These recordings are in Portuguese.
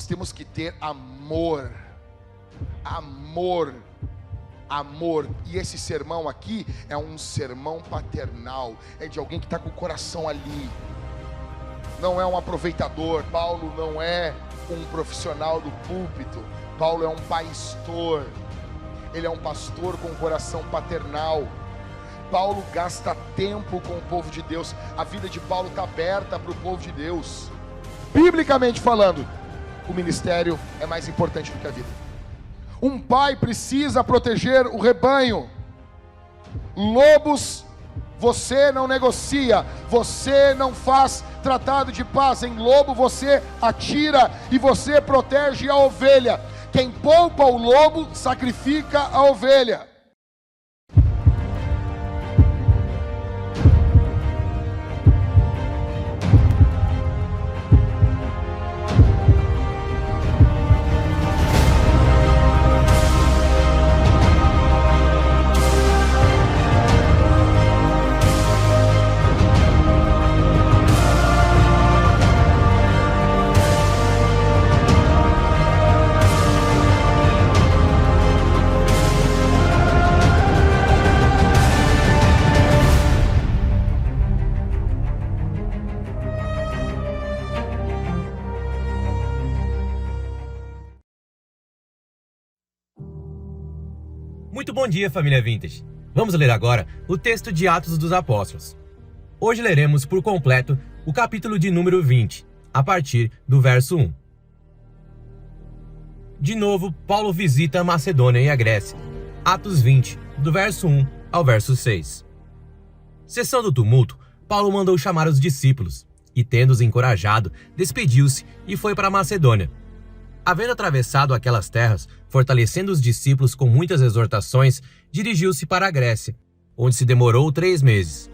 Nós temos que ter amor. Amor. Amor. E esse sermão aqui é um sermão paternal. É de alguém que está com o coração ali. Não é um aproveitador. Paulo não é um profissional do púlpito. Paulo é um pastor. Ele é um pastor com coração paternal. Paulo gasta tempo com o povo de Deus. A vida de Paulo está aberta para o povo de Deus. Biblicamente falando, o ministério é mais importante do que a vida. Um pai precisa proteger o rebanho. Lobos, você não negocia, você não faz tratado de paz. Em lobo você atira e você protege a ovelha. Quem poupa o lobo, sacrifica a ovelha. Muito bom dia, família Vintage. Vamos ler agora o texto de Atos dos Apóstolos. Hoje leremos por completo o capítulo de número 20, a partir do verso 1. De novo, Paulo visita a Macedônia e a Grécia. Atos 20, do verso 1 ao verso 6. Cessando o tumulto, Paulo mandou chamar os discípulos e, tendo-os encorajado, despediu-se e foi para a Macedônia. Havendo atravessado aquelas terras, fortalecendo os discípulos com muitas exortações, dirigiu-se para a Grécia, onde se demorou 3 meses.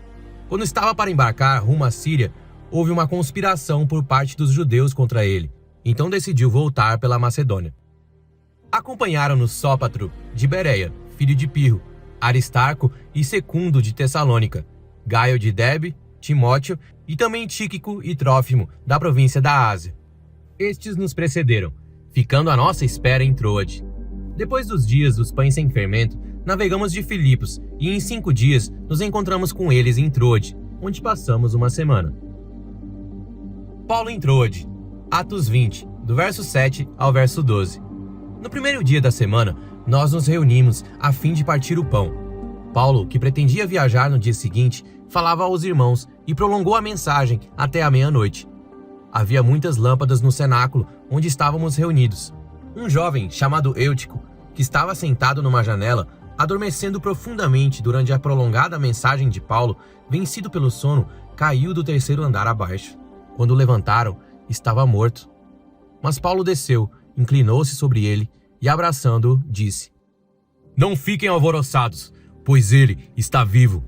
Quando estava para embarcar rumo à Síria, houve uma conspiração por parte dos judeus contra ele, então decidiu voltar pela Macedônia. Acompanharam-no Sópatro, de Bereia, filho de Pirro, Aristarco e Secundo de Tessalônica, Gaio de Derbe, Timóteo e também Tíquico e Trófimo, da província da Ásia. Estes nos precederam, ficando à nossa espera em Troade. Depois dos dias dos pães sem fermento, navegamos de Filipos e em 5 dias nos encontramos com eles em Troade, onde passamos uma semana. Paulo em Troade, Atos 20, do verso 7 ao verso 12. No primeiro dia da semana, nós nos reunimos a fim de partir o pão. Paulo, que pretendia viajar no dia seguinte, falava aos irmãos e prolongou a mensagem até a meia-noite. Havia muitas lâmpadas no cenáculo onde estávamos reunidos. Um jovem chamado Eutico, que estava sentado numa janela, adormecendo profundamente durante a prolongada mensagem de Paulo, vencido pelo sono, caiu do 3º andar abaixo. Quando o levantaram, estava morto. Mas Paulo desceu, inclinou-se sobre ele e, abraçando-o, disse: "Não fiquem alvoroçados, pois ele está vivo."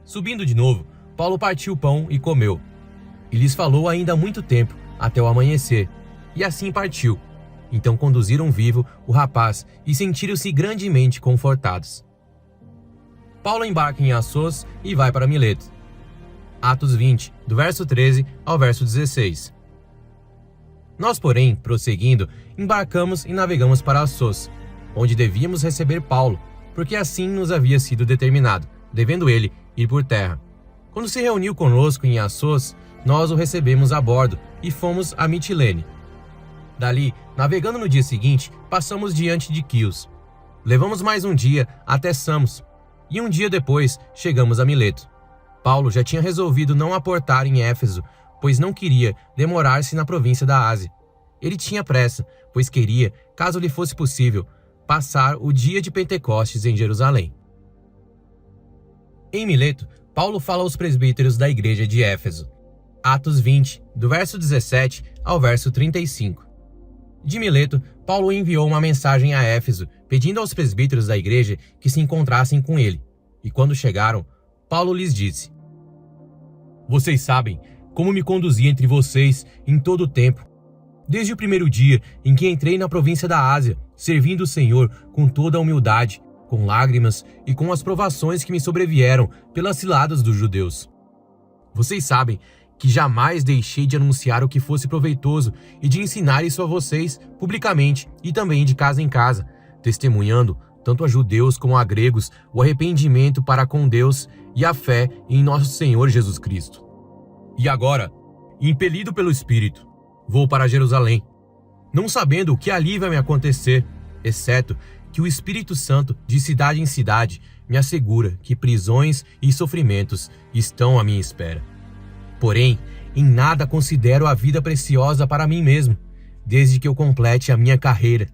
Subindo de novo, Paulo partiu o pão e comeu. E lhes falou ainda há muito tempo, até o amanhecer, e assim partiu. Então conduziram vivo o rapaz e sentiram-se grandemente confortados. Paulo embarca em Assos e vai para Mileto. Atos 20, do verso 13 ao verso 16. Nós, porém, prosseguindo, embarcamos e navegamos para Assos, onde devíamos receber Paulo, porque assim nos havia sido determinado, devendo ele ir por terra. Quando se reuniu conosco em Assos, nós o recebemos a bordo e fomos a Mitilene. Dali, navegando no dia seguinte, passamos diante de Quios. Levamos mais um dia até Samos, e um dia depois chegamos a Mileto. Paulo já tinha resolvido não aportar em Éfeso, pois não queria demorar-se na província da Ásia. Ele tinha pressa, pois queria, caso lhe fosse possível, passar o dia de Pentecostes em Jerusalém. Em Mileto, Paulo fala aos presbíteros da igreja de Éfeso. Atos 20, do verso 17 ao verso 35. De Mileto, Paulo enviou uma mensagem a Éfeso, pedindo aos presbíteros da igreja que se encontrassem com ele. E quando chegaram, Paulo lhes disse: "Vocês sabem como me conduzi entre vocês em todo o tempo, desde o primeiro dia em que entrei na província da Ásia, servindo o Senhor com toda a humildade, com lágrimas e com as provações que me sobrevieram pelas ciladas dos judeus. Vocês sabem que jamais deixei de anunciar o que fosse proveitoso e de ensinar isso a vocês publicamente e também de casa em casa, testemunhando tanto a judeus como a gregos o arrependimento para com Deus e a fé em nosso Senhor Jesus Cristo. E agora, impelido pelo Espírito, vou para Jerusalém, não sabendo o que ali vai me acontecer, exceto que o Espírito Santo, de cidade em cidade, me assegura que prisões e sofrimentos estão à minha espera. Porém, em nada considero a vida preciosa para mim mesmo, desde que eu complete a minha carreira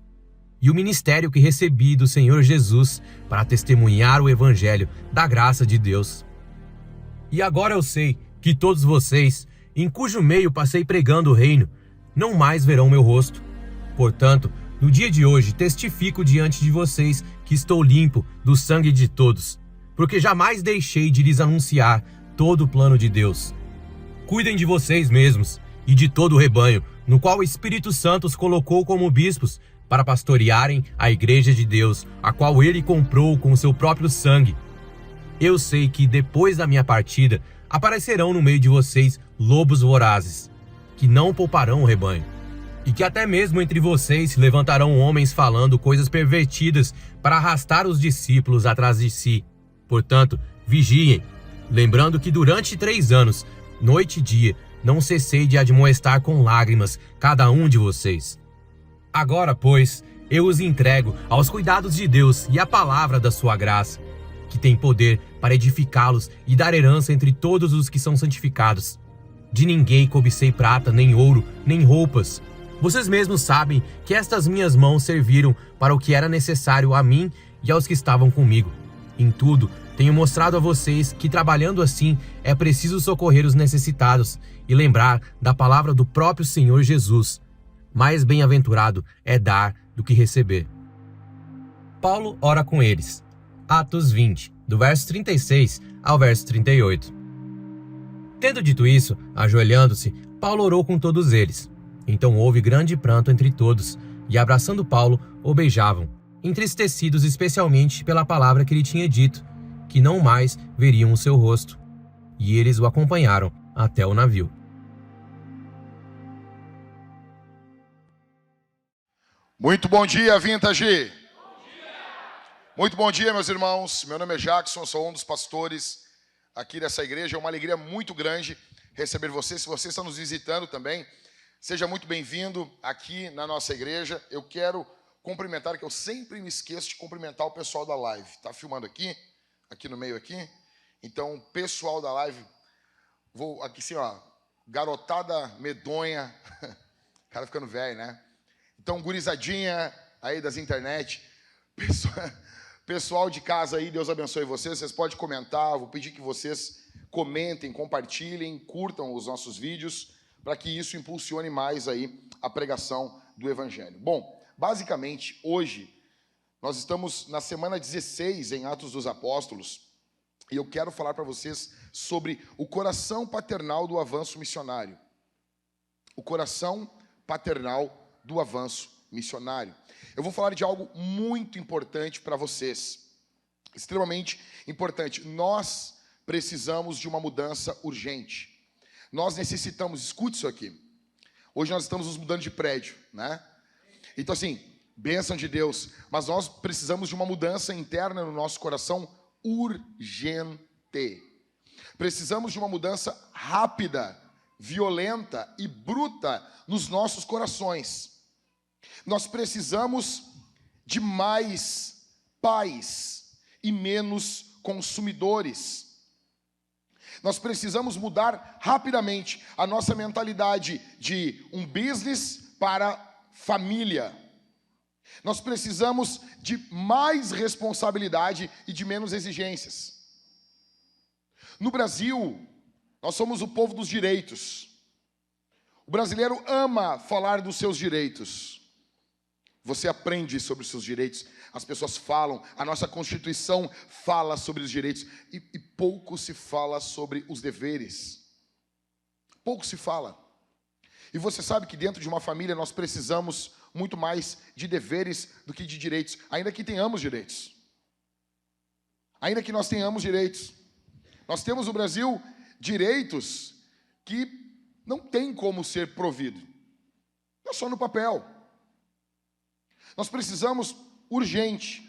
e o ministério que recebi do Senhor Jesus para testemunhar o Evangelho da graça de Deus. E agora eu sei que todos vocês, em cujo meio passei pregando o reino, não mais verão meu rosto. Portanto, no dia de hoje testifico diante de vocês que estou limpo do sangue de todos, porque jamais deixei de lhes anunciar todo o plano de Deus. Cuidem de vocês mesmos e de todo o rebanho, no qual o Espírito Santo os colocou como bispos, para pastorearem a igreja de Deus, a qual ele comprou com o seu próprio sangue. Eu sei que depois da minha partida, aparecerão no meio de vocês lobos vorazes, que não pouparão o rebanho, e que até mesmo entre vocês se levantarão homens falando coisas pervertidas para arrastar os discípulos atrás de si. Portanto, vigiem, lembrando que durante 3 anos, noite e dia, não cessei de admoestar com lágrimas cada um de vocês. Agora, pois, eu os entrego aos cuidados de Deus e à palavra da sua graça, que tem poder para edificá-los e dar herança entre todos os que são santificados. De ninguém cobicei prata, nem ouro, nem roupas. Vocês mesmos sabem que estas minhas mãos serviram para o que era necessário a mim e aos que estavam comigo. Em tudo, tenho mostrado a vocês que, trabalhando assim, é preciso socorrer os necessitados e lembrar da palavra do próprio Senhor Jesus. Mais bem-aventurado é dar do que receber. Paulo ora com eles. Atos 20, do verso 36 ao verso 38. Tendo dito isso, ajoelhando-se, Paulo orou com todos eles. Então houve grande pranto entre todos, e abraçando Paulo, o beijavam, entristecidos especialmente pela palavra que ele tinha dito, que não mais veriam o seu rosto. E eles o acompanharam até o navio. Muito bom dia, Vintage! Muito bom dia, meus irmãos. Meu nome é Jackson, sou um dos pastores aqui dessa igreja. É uma alegria muito grande receber você. Se você está nos visitando também, seja muito bem-vindo aqui na nossa igreja. Eu quero cumprimentar, que eu sempre me esqueço de cumprimentar o pessoal da live. Tá filmando aqui no meio aqui. Então, pessoal da live, vou aqui assim, ó, garotada medonha. Cara ficando velho, né? Então, gurizadinha aí das internet, pessoal de casa aí, Deus abençoe vocês. Vocês podem comentar, vou pedir que vocês comentem, compartilhem, curtam os nossos vídeos, para que isso impulsione mais aí a pregação do Evangelho. Bom, basicamente, hoje, nós estamos na semana 16 em Atos dos Apóstolos, e eu quero falar para vocês sobre o coração paternal do avanço missionário. O coração paternal do avanço missionário. Eu vou falar de algo muito importante para vocês, extremamente importante. Nós precisamos de uma mudança urgente. Nós necessitamos, escute isso aqui, hoje nós estamos nos mudando de prédio, né? Então assim, bênção de Deus, mas nós precisamos de uma mudança interna no nosso coração urgente. Precisamos de uma mudança rápida, violenta e bruta nos nossos corações. Nós precisamos de mais pais e menos consumidores. Nós precisamos mudar rapidamente a nossa mentalidade de um business para família. Nós precisamos de mais responsabilidade e de menos exigências. No Brasil, nós somos o povo dos direitos. O brasileiro ama falar dos seus direitos. Você aprende sobre os seus direitos, as pessoas falam, a nossa Constituição fala sobre os direitos, e pouco se fala sobre os deveres. Pouco se fala. E você sabe que dentro de uma família nós precisamos muito mais de deveres do que de direitos, ainda que tenhamos direitos. Ainda que nós tenhamos direitos. Nós temos no Brasil direitos que não tem como ser provido. Não é só no papel. Nós precisamos, urgente,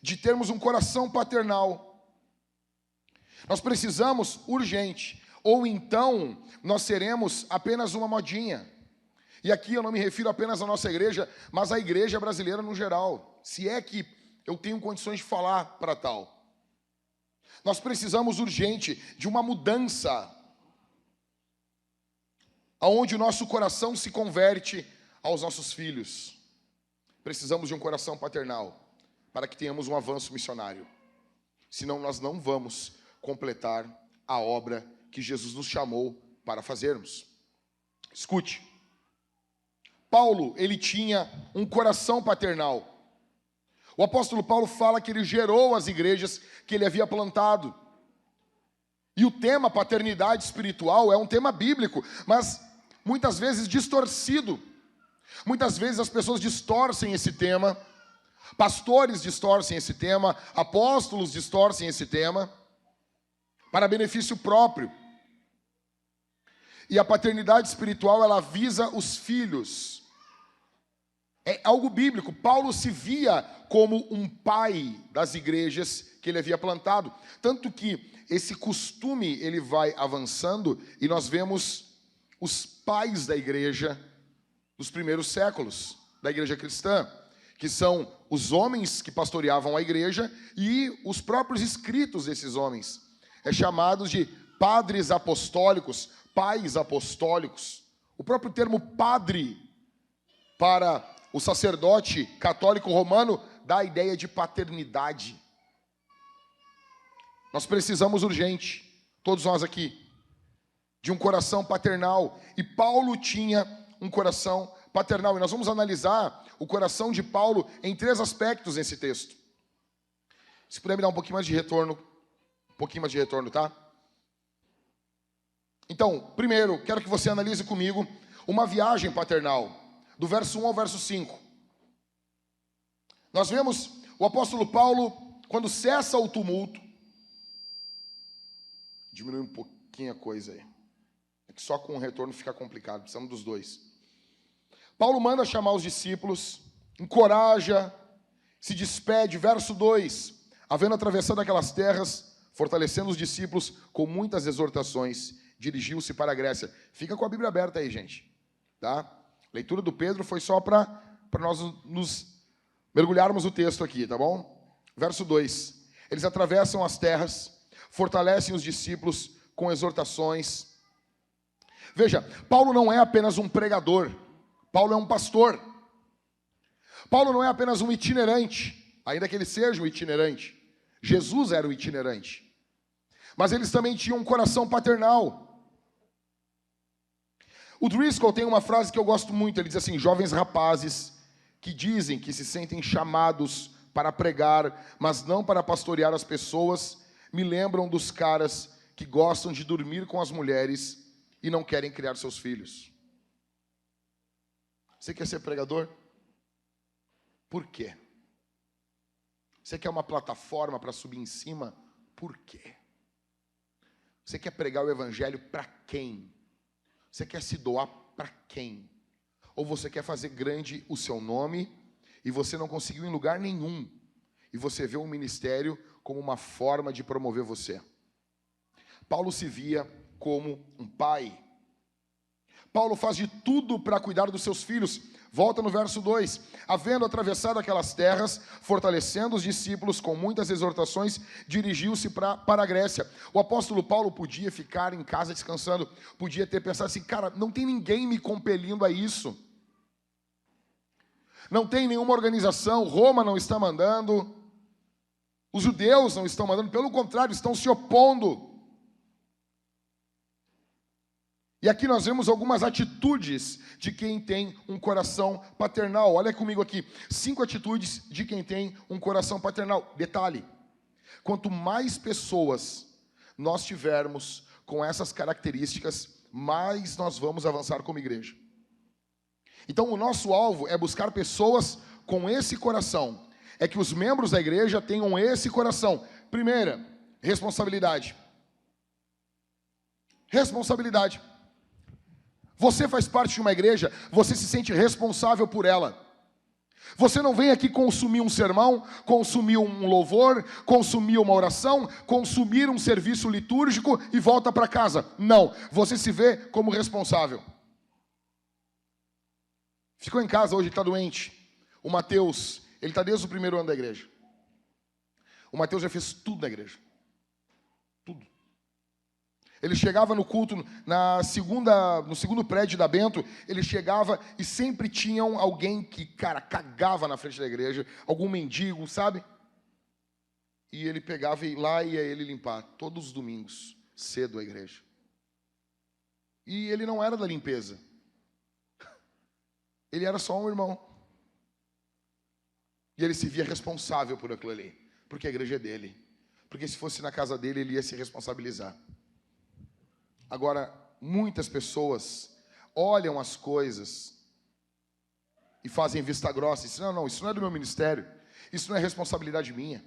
de termos um coração paternal. Nós precisamos, urgente, ou então nós seremos apenas uma modinha. E aqui eu não me refiro apenas à nossa igreja, mas à igreja brasileira no geral. Se é que eu tenho condições de falar para tal. Nós precisamos urgente de uma mudança, aonde o nosso coração se converte aos nossos filhos. Precisamos de um coração paternal, para que tenhamos um avanço missionário. Senão nós não vamos completar a obra que Jesus nos chamou para fazermos. Escute. Paulo, ele tinha um coração paternal. O apóstolo Paulo fala que ele gerou as igrejas que ele havia plantado. E o tema paternidade espiritual é um tema bíblico, mas muitas vezes distorcido. Muitas vezes as pessoas distorcem esse tema, pastores distorcem esse tema, apóstolos distorcem esse tema, para benefício próprio. E a paternidade espiritual, ela visa os filhos. É algo bíblico. Paulo se via como um pai das igrejas que ele havia plantado. Tanto que esse costume, ele vai avançando e nós vemos os pais da igreja dos primeiros séculos, da igreja cristã, que são os homens que pastoreavam a igreja e os próprios escritos desses homens. É chamados de padres apostólicos, pais apostólicos. O próprio termo padre para o sacerdote católico romano dá a ideia de paternidade. Nós precisamos urgente, todos nós aqui, de um coração paternal. E Paulo tinha um coração paternal. E nós vamos analisar o coração de Paulo em 3 aspectos nesse texto. Se puder me dar um pouquinho mais de retorno, tá? Então, primeiro, quero que você analise comigo uma viagem paternal, do verso 1 ao verso 5. Nós vemos o apóstolo Paulo, quando cessa o tumulto, diminui um pouquinho a coisa aí, é que só com o retorno fica complicado, precisamos dos dois. Paulo manda chamar os discípulos, encoraja, se despede, verso 2, havendo atravessado aquelas terras, fortalecendo os discípulos com muitas exortações, dirigiu-se para a Grécia. Fica com a Bíblia aberta aí, gente, tá? A leitura do Pedro foi só para nós nos mergulharmos o texto aqui, tá bom? Verso 2. Eles atravessam as terras, fortalecem os discípulos com exortações. Veja, Paulo não é apenas um pregador, Paulo é um pastor. Paulo não é apenas um itinerante, ainda que ele seja um itinerante. Jesus era o itinerante. Mas eles também tinham um coração paternal. O Driscoll tem uma frase que eu gosto muito, ele diz assim: jovens rapazes que dizem que se sentem chamados para pregar, mas não para pastorear as pessoas, me lembram dos caras que gostam de dormir com as mulheres e não querem criar seus filhos. Você quer ser pregador? Por quê? Você quer uma plataforma para subir em cima? Por quê? Você quer pregar o evangelho para quem? Você quer se doar para quem? Ou você quer fazer grande o seu nome e você não conseguiu em lugar nenhum e você vê o ministério como uma forma de promover você? Paulo se via como um pai. Paulo faz de tudo para cuidar dos seus filhos. Volta no verso 2. Havendo atravessado aquelas terras, fortalecendo os discípulos com muitas exortações, dirigiu-se para a Grécia. O apóstolo Paulo podia ficar em casa descansando, podia ter pensado assim: cara, não tem ninguém me compelindo a isso. Não tem nenhuma organização, Roma não está mandando, os judeus não estão mandando, pelo contrário, estão se opondo. E aqui nós vemos algumas atitudes de quem tem um coração paternal. Olha comigo aqui, 5 atitudes de quem tem um coração paternal. Detalhe, quanto mais pessoas nós tivermos com essas características, mais nós vamos avançar como igreja. Então o nosso alvo é buscar pessoas com esse coração. É que os membros da igreja tenham esse coração. Primeira, responsabilidade. Responsabilidade. Você faz parte de uma igreja, você se sente responsável por ela. Você não vem aqui consumir um sermão, consumir um louvor, consumir uma oração, consumir um serviço litúrgico e volta para casa. Não, você se vê como responsável. Ficou em casa hoje, está doente. O Mateus, ele está desde o primeiro ano da igreja. O Mateus já fez tudo na igreja. Tudo. Ele chegava no culto, no segundo prédio da Bento, ele chegava e sempre tinham alguém que, cara, cagava na frente da igreja, algum mendigo, sabe? E ele pegava e lá ia ele limpar, todos os domingos, cedo a igreja. E ele não era da limpeza. Ele era só um irmão. E ele se via responsável por aquilo ali, porque a igreja é dele. Porque se fosse na casa dele, ele ia se responsabilizar. Agora, muitas pessoas olham as coisas e fazem vista grossa. E dizem, não, isso não é do meu ministério. Isso não é responsabilidade minha.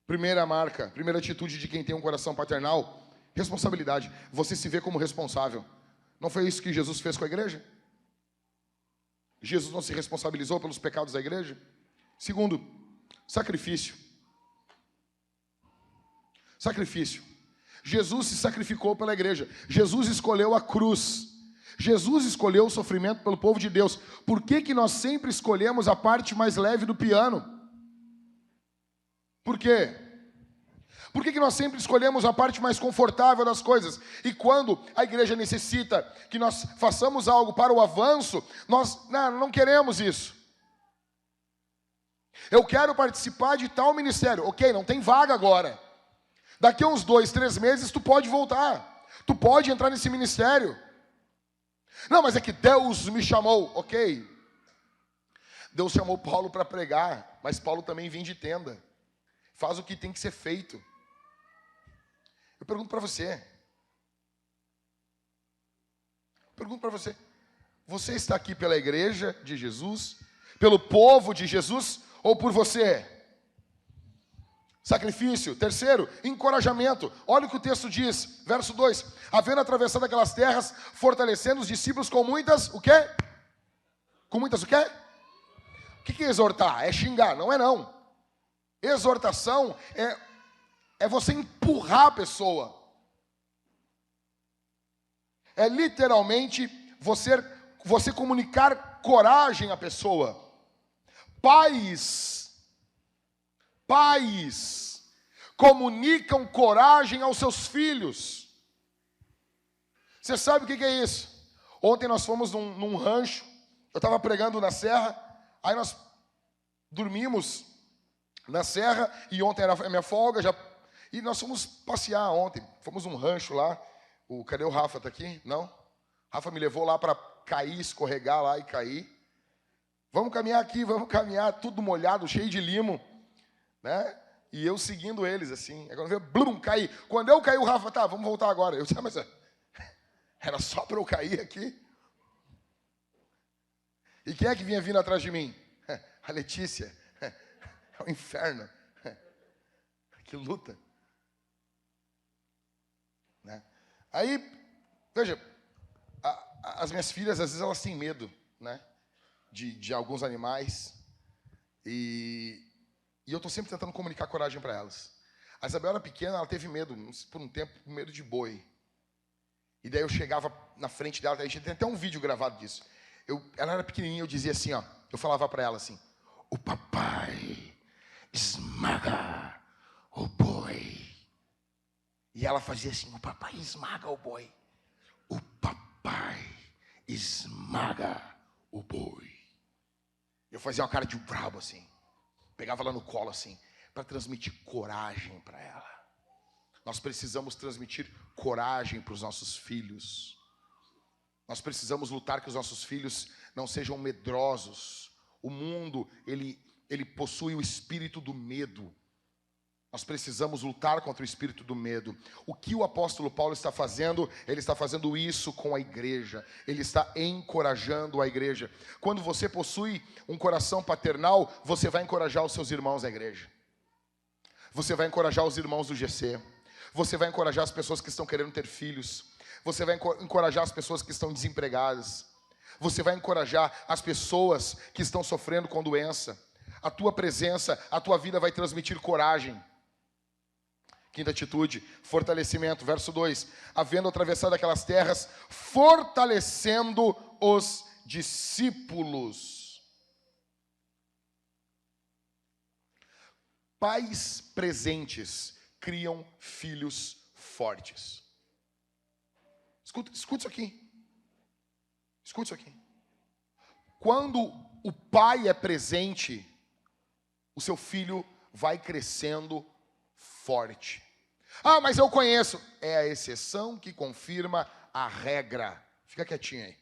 Primeira marca, primeira atitude de quem tem um coração paternal, responsabilidade. Você se vê como responsável. Não foi isso que Jesus fez com a igreja? Jesus não se responsabilizou pelos pecados da igreja? Segundo, sacrifício. Sacrifício. Jesus se sacrificou pela igreja. Jesus escolheu a cruz. Jesus escolheu o sofrimento pelo povo de Deus. Por que nós sempre escolhemos a parte mais leve do piano? Por quê? Por que nós sempre escolhemos a parte mais confortável das coisas? E quando a igreja necessita que nós façamos algo para o avanço, nós não queremos isso. Eu quero participar de tal ministério. Ok, não tem vaga agora. Daqui a uns 2, 3 meses tu pode voltar. Tu pode entrar nesse ministério. Não, mas é que Deus me chamou. Ok. Deus chamou Paulo para pregar, mas Paulo também vem de tenda. Faz o que tem que ser feito. Eu pergunto para você. Você está aqui pela igreja de Jesus? Pelo povo de Jesus? Ou por você? Sacrifício. Terceiro, encorajamento. Olha o que o texto diz, verso 2. Havendo atravessado aquelas terras, fortalecendo os discípulos com muitas, o quê? Com muitas o quê? O que é exortar? É xingar? Não é não. Exortação é você empurrar a pessoa. É literalmente você comunicar coragem à pessoa. Pais comunicam coragem aos seus filhos. Você sabe o que é isso? Ontem nós fomos num rancho, eu estava pregando na serra, aí nós dormimos na serra, e ontem era a minha folga, e nós fomos passear ontem, fomos num rancho lá. Cadê o Rafa? Está aqui? Não? Rafa me levou lá para cair, escorregar lá e cair. Vamos caminhar aqui, tudo molhado, cheio de limo, né? E eu seguindo eles, assim. Aí quando veio, caí. Quando eu caí, o Rafa, tá, vamos voltar agora. Eu disse, mas era só para eu cair aqui? E quem é que vinha vindo atrás de mim? A Letícia. É o inferno. Que luta. Né? Aí, veja, as minhas filhas, às vezes, elas têm medo, né? De alguns animais. E eu estou sempre tentando comunicar coragem para elas. A Isabel era pequena, ela teve medo, por um tempo, medo de boi. E daí eu chegava na frente dela, a gente tem até um vídeo gravado disso. Ela era pequenininha, eu dizia assim, ó, eu falava para ela assim, o papai esmaga o boi. E ela fazia assim, o papai esmaga o boi. O papai esmaga o boi. Eu fazia uma cara de brabo assim. Pegava ela no colo assim, para transmitir coragem para ela. Nós precisamos transmitir coragem para os nossos filhos. Nós precisamos lutar que os nossos filhos não sejam medrosos. O mundo, ele possui o espírito do medo. Nós precisamos lutar contra o espírito do medo. O que o apóstolo Paulo está fazendo? Ele está fazendo isso com a igreja. Ele está encorajando a igreja. Quando você possui um coração paternal, você vai encorajar os seus irmãos da igreja. Você vai encorajar os irmãos do GC. Você vai encorajar as pessoas que estão querendo ter filhos. Você vai encorajar as pessoas que estão desempregadas. Você vai encorajar as pessoas que estão sofrendo com doença. A tua presença, a tua vida vai transmitir coragem. Quinta atitude, fortalecimento. Verso 2. Havendo atravessado aquelas terras, fortalecendo os discípulos. Pais presentes criam filhos fortes. Escuta isso aqui. Escuta isso aqui. Quando o pai é presente, o seu filho vai crescendo forte. Ah, mas eu conheço. É a exceção que confirma a regra. Fica quietinho aí.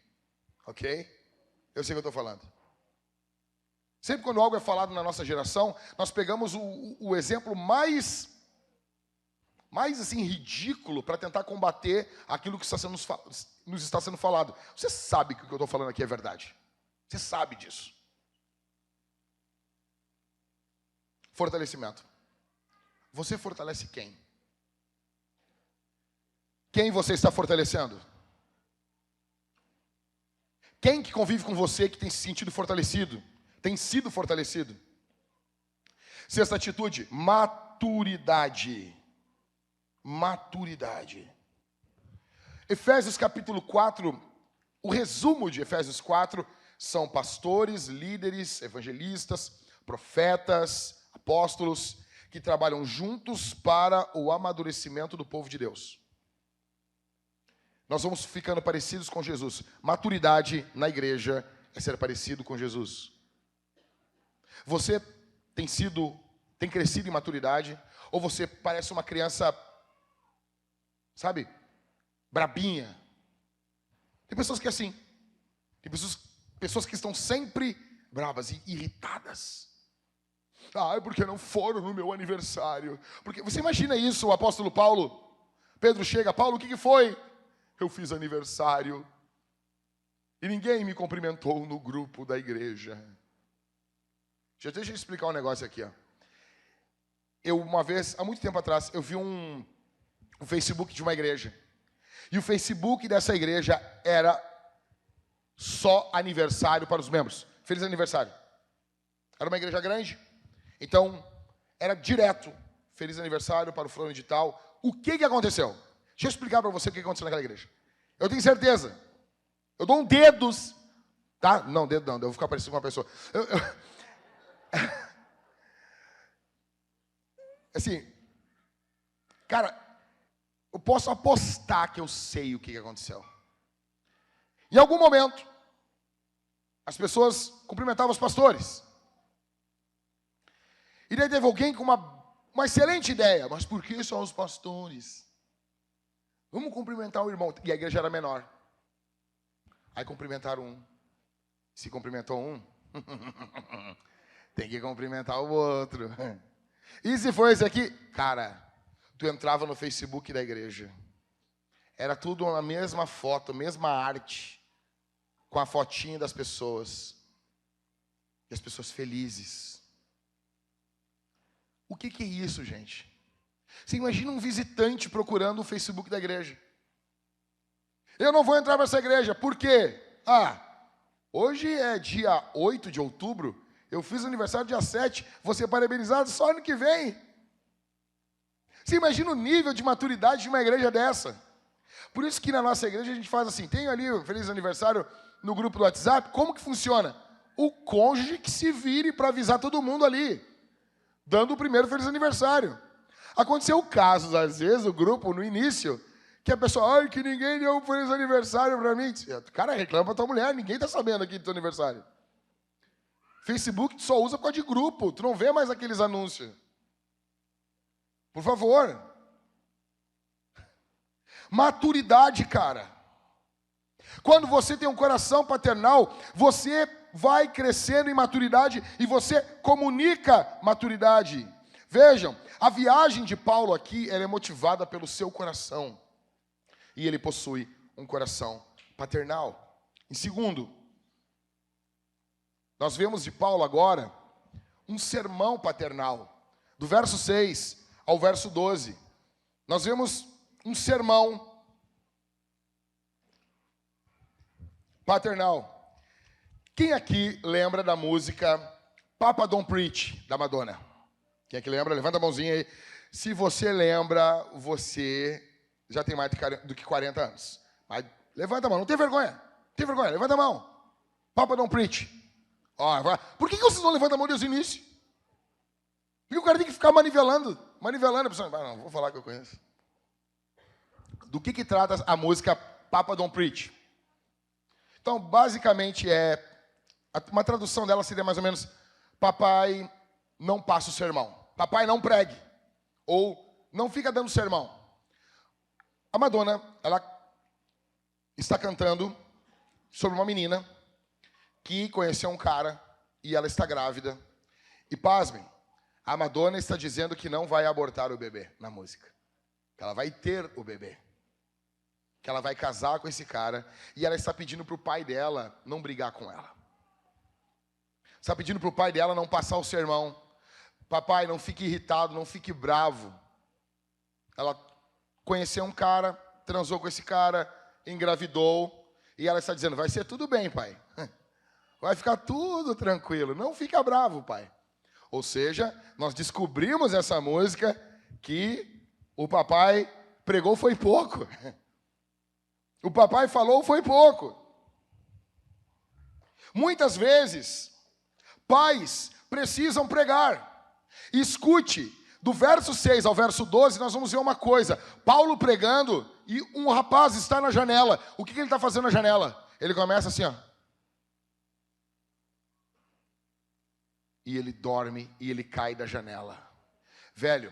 Ok? Eu sei o que eu estou falando. Sempre quando algo é falado na nossa geração, nós pegamos o exemplo mais assim, ridículo para tentar combater aquilo que nos está sendo falado. Você sabe que o que eu estou falando aqui é verdade. Você sabe disso. Fortalecimento. Você fortalece quem? Quem você está fortalecendo? Quem que convive com você que tem se sentido fortalecido? Tem sido fortalecido? Sexta atitude, maturidade. Maturidade. Efésios capítulo 4, o resumo de Efésios 4 são pastores, líderes, evangelistas, profetas, apóstolos, que trabalham juntos para o amadurecimento do povo de Deus. Nós vamos ficando parecidos com Jesus. Maturidade na igreja é ser parecido com Jesus. Você tem crescido em maturidade, ou você parece uma criança, sabe, brabinha? Tem pessoas que é assim. Tem pessoas que estão sempre bravas e irritadas. Ah, é porque não foram no meu aniversário. Porque você imagina isso, o apóstolo Paulo. Pedro chega, Paulo, o que foi? Eu fiz aniversário e ninguém me cumprimentou no grupo da igreja. Deixa eu explicar um negócio aqui, ó. Eu, uma vez, há muito tempo atrás, eu vi um Facebook de uma igreja. E o Facebook dessa igreja era só aniversário para os membros. Feliz aniversário. Era uma igreja grande. Então, era direto. Feliz aniversário para o fulano de tal. O que aconteceu? Deixa eu explicar para você o que aconteceu naquela igreja. Eu tenho certeza. Eu dou um dedos. Tá? Não, dedo não. Eu vou ficar parecido com uma pessoa. Assim, cara, eu posso apostar que eu sei o que aconteceu. Em algum momento, as pessoas cumprimentavam os pastores. E daí teve alguém com uma excelente ideia. Mas por que só os pastores? Vamos cumprimentar o irmão. E a igreja era menor. Aí cumprimentaram um. Se cumprimentou um, tem que cumprimentar o outro. E se for esse aqui? Cara, tu entrava no Facebook da igreja. Era tudo a mesma foto, mesma arte. Com a fotinha das pessoas. E as pessoas felizes. O que é isso, gente? Você imagina um visitante procurando o Facebook da igreja. Eu não vou entrar nessa igreja. Por quê? Hoje é dia 8 de outubro. Eu fiz aniversário dia 7. Vou ser parabenizado só ano que vem. Você imagina o nível de maturidade de uma igreja dessa? Por isso que na nossa igreja a gente faz assim. Tem ali o feliz aniversário no grupo do WhatsApp. Como que funciona? O cônjuge que se vire para avisar todo mundo ali. Dando o primeiro feliz aniversário. Aconteceu casos, às vezes, o grupo, no início, que a pessoa, que ninguém deu um feliz aniversário para mim. Cara, reclama pra tua mulher, ninguém tá sabendo aqui do teu aniversário. Facebook tu só usa por causa de grupo, tu não vê mais aqueles anúncios. Por favor. Maturidade, cara. Quando você tem um coração paternal, você vai crescendo em maturidade e você comunica maturidade. Vejam, a viagem de Paulo aqui, ela é motivada pelo seu coração. E ele possui um coração paternal. Em segundo, nós vemos de Paulo agora um sermão paternal. do verso 6 ao verso 12, nós vemos um sermão paternal. Quem aqui lembra da música Papa Don't Preach, da Madonna? Quem aqui lembra? Levanta a mãozinha aí. Se você lembra, você já tem mais do que 40 anos. Mas levanta a mão, não tem vergonha. Não tem vergonha, levanta a mão. Papa Don't Preach. Ó, por que vocês não levantam a mão desde o início? Por que o cara tem que ficar manivelando? A pessoa, não vou falar que eu conheço. Do que trata a música Papa Don't Preach? Então, basicamente, uma tradução dela seria mais ou menos: papai, não passa o sermão. Papai, não pregue. Ou, não fica dando sermão. A Madonna, ela está cantando sobre uma menina que conheceu um cara e ela está grávida. E, pasmem, a Madonna está dizendo que não vai abortar o bebê na música. Que ela vai ter o bebê. Que ela vai casar com esse cara. E ela está pedindo para o pai dela não brigar com ela. Está pedindo para o pai dela não passar o sermão. Papai, não fique irritado, não fique bravo. Ela conheceu um cara, transou com esse cara, engravidou. E ela está dizendo: vai ser tudo bem, pai. Vai ficar tudo tranquilo. Não fica bravo, pai. Ou seja, nós descobrimos essa música que o papai pregou foi pouco. O papai falou foi pouco. Muitas vezes, pais precisam pregar. Escute, do verso 6 ao verso 12, nós vamos ver uma coisa. Paulo pregando e um rapaz está na janela. O que ele está fazendo na janela? Ele começa assim, ó. E ele dorme e ele cai da janela. Velho,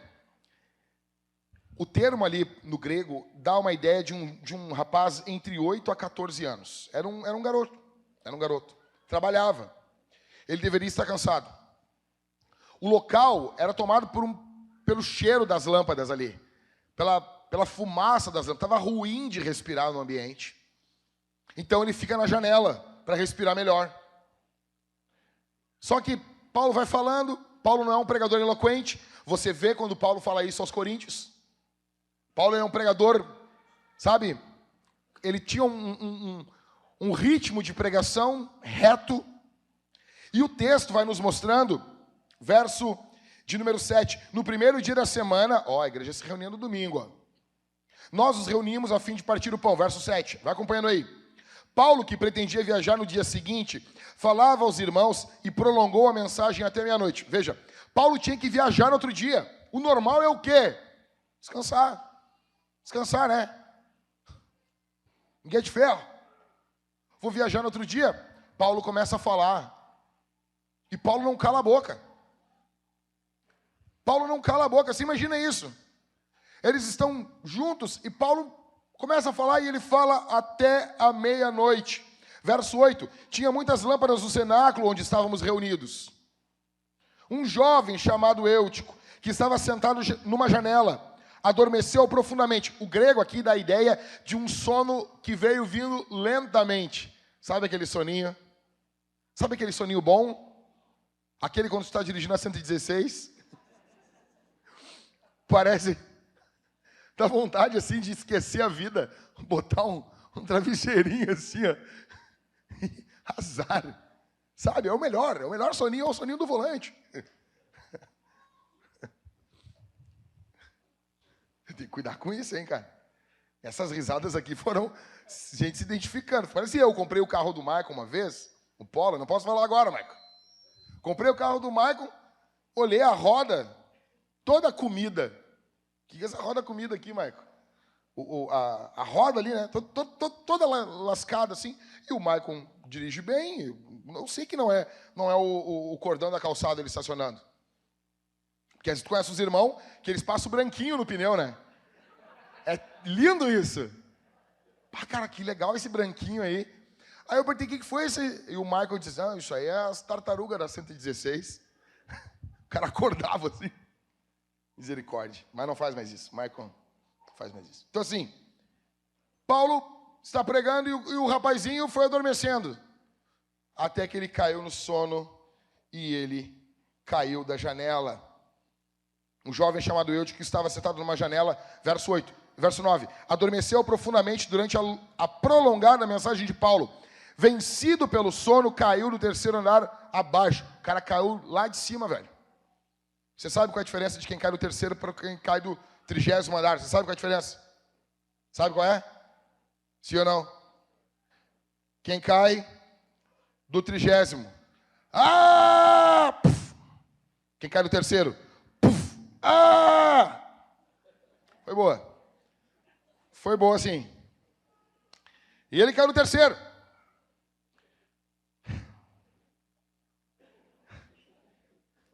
o termo ali no grego dá uma ideia de um rapaz entre 8 a 14 anos. Era um garoto. Trabalhava. Ele deveria estar cansado. O local era tomado pelo cheiro das lâmpadas ali. Pela fumaça das lâmpadas. Estava ruim de respirar no ambiente. Então ele fica na janela para respirar melhor. Só que Paulo vai falando. Paulo não é um pregador eloquente. Você vê quando Paulo fala isso aos coríntios. Paulo é um pregador, sabe? Ele tinha um ritmo de pregação reto. E o texto vai nos mostrando, verso de número 7. No primeiro dia da semana, a igreja se reunia no domingo. Nós nos reunimos a fim de partir o pão. Verso 7. Vai acompanhando aí. Paulo, que pretendia viajar no dia seguinte, falava aos irmãos e prolongou a mensagem até meia-noite. Veja, Paulo tinha que viajar no outro dia. O normal é o quê? Descansar. Descansar, né? Ninguém é de ferro. Vou viajar no outro dia. Paulo começa a falar. E Paulo não cala a boca. Paulo não cala a boca. Você imagina isso? Eles estão juntos e Paulo começa a falar e ele fala até a meia-noite. Verso 8. Tinha muitas lâmpadas no cenáculo onde estávamos reunidos. Um jovem chamado Eutico, que estava sentado numa janela, adormeceu profundamente. O grego aqui dá a ideia de um sono que veio vindo lentamente. Sabe aquele soninho? Sabe aquele soninho bom? Aquele quando você está dirigindo a 116? Parece... dá vontade, assim, de esquecer a vida. Botar um travesseirinho, assim, ó. Azar. Sabe, é o melhor soninho, é o soninho do volante. Tem que cuidar com isso, hein, cara. Essas risadas aqui foram gente se identificando. Parece eu comprei o carro do Michael uma vez, o Polo, não posso falar agora, Michael. Comprei o carro do Michael, olhei a roda, toda a comida. O que é essa roda comida aqui, Michael? A roda ali, né? Toda lascada assim. E o Michael dirige bem. Eu sei que não é o cordão da calçada ele estacionando. Porque tu conhece os irmãos que eles passam branquinho no pneu, né? É lindo isso. Pá, cara, que legal esse branquinho aí. Aí eu perguntei, o que foi esse? E o Michael disse, isso aí é as tartarugas da 116. O cara acordava assim. Misericórdia. Mas não faz mais isso. Michael não faz mais isso. Então assim, Paulo está pregando e o rapazinho foi adormecendo. Até que ele caiu no sono e ele caiu da janela. Um jovem chamado Eutico estava sentado numa janela, verso 8, verso 9. Adormeceu profundamente durante a prolongada mensagem de Paulo. Vencido pelo sono, caiu do terceiro andar abaixo. O cara caiu lá de cima, velho. Você sabe qual é a diferença de quem cai do terceiro para quem cai do 30º andar? Você sabe qual é a diferença? Sabe qual é? Sim ou não? Quem cai do 30º. Quem cai do terceiro. Foi boa. Foi boa, sim. E ele caiu no terceiro.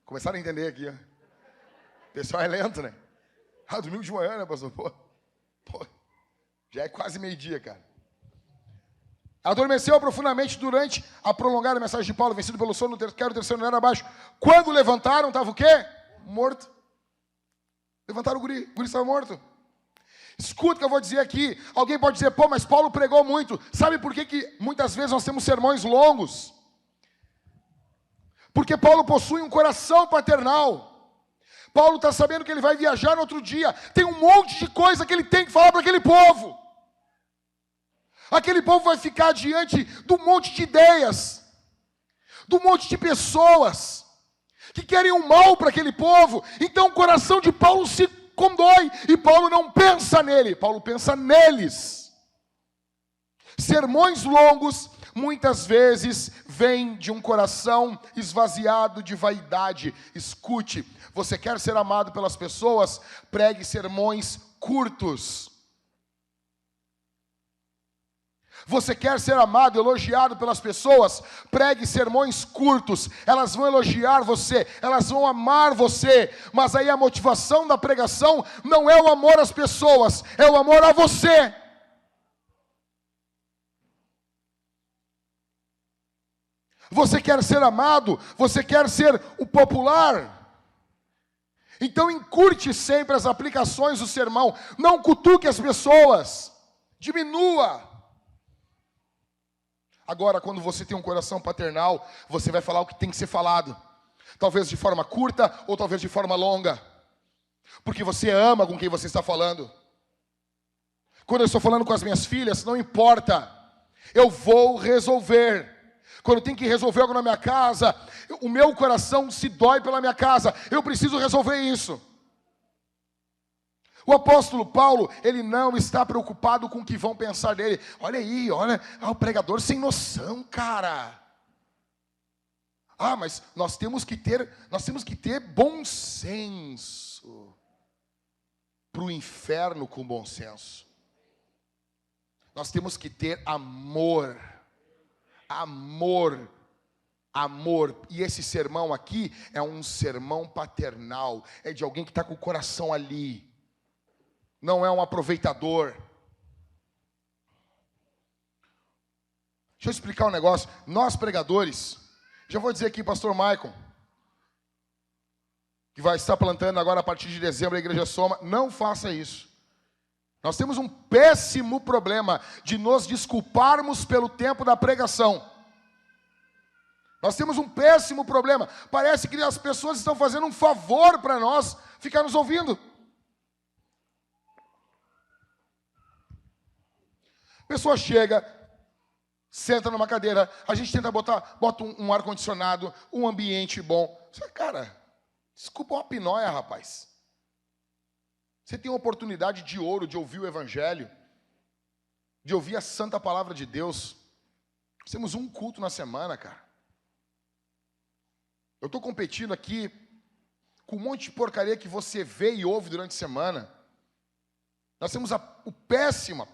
Começaram a entender aqui, ó. O pessoal é lento, né? Domingo de manhã, né, pastor? Pô, já é quase meio-dia, cara. Adormeceu profundamente durante a prolongada mensagem de Paulo, vencido pelo sono, quero o terceiro andar abaixo. Quando levantaram, estava o quê? Morto. Levantaram o guri estava morto. Escuta o que eu vou dizer aqui. Alguém pode dizer, pô, mas Paulo pregou muito. Sabe por que muitas vezes nós temos sermões longos? Porque Paulo possui um coração paternal. Paulo está sabendo que ele vai viajar no outro dia. Tem um monte de coisa que ele tem que falar para aquele povo. Aquele povo vai ficar diante de um monte de ideias, de um monte de pessoas que querem o mal para aquele povo. Então o coração de Paulo se condói, e Paulo não pensa nele, Paulo pensa neles. Sermões longos muitas vezes vêm de um coração esvaziado de vaidade. Escute, você quer ser amado pelas pessoas? Pregue sermões curtos. Você quer ser amado, elogiado pelas pessoas? Pregue sermões curtos. Elas vão elogiar você, elas vão amar você. Mas aí a motivação da pregação não é o amor às pessoas, é o amor a você. Você quer ser amado? Você quer ser o popular? Então encurte sempre as aplicações do sermão. Não cutuque as pessoas. Diminua. Agora, quando você tem um coração paternal, você vai falar o que tem que ser falado. Talvez de forma curta ou talvez de forma longa. Porque você ama com quem você está falando. Quando eu estou falando com as minhas filhas, não importa. Eu vou resolver. Quando eu tenho que resolver algo na minha casa, o meu coração se dói pela minha casa. Eu preciso resolver isso. O apóstolo Paulo, ele não está preocupado com o que vão pensar dele. Olha aí, olha, o pregador sem noção, cara. Mas nós temos que ter bom senso. Para o inferno com bom senso. Nós temos que ter amor. Amor. E esse sermão aqui é um sermão paternal. É de alguém que está com o coração ali. Não é um aproveitador. Deixa eu explicar um negócio. Nós pregadores, já vou dizer aqui, pastor Maicon, que vai estar plantando agora a partir de dezembro a Igreja Soma, não faça isso. Nós temos um péssimo problema de nos desculparmos pelo tempo da pregação. Nós temos um péssimo problema. Parece que as pessoas estão fazendo um favor para nós ficar nos ouvindo. A pessoa chega, senta numa cadeira, a gente tenta bota um ar-condicionado, um ambiente bom. Cara, desculpa uma pinóia, rapaz. Você tem uma oportunidade de ouro de ouvir o Evangelho, de ouvir a santa palavra de Deus. Nós temos um culto na semana, cara. Eu estou competindo aqui com um monte de porcaria que você vê e ouve durante a semana. Nós temos o péssimo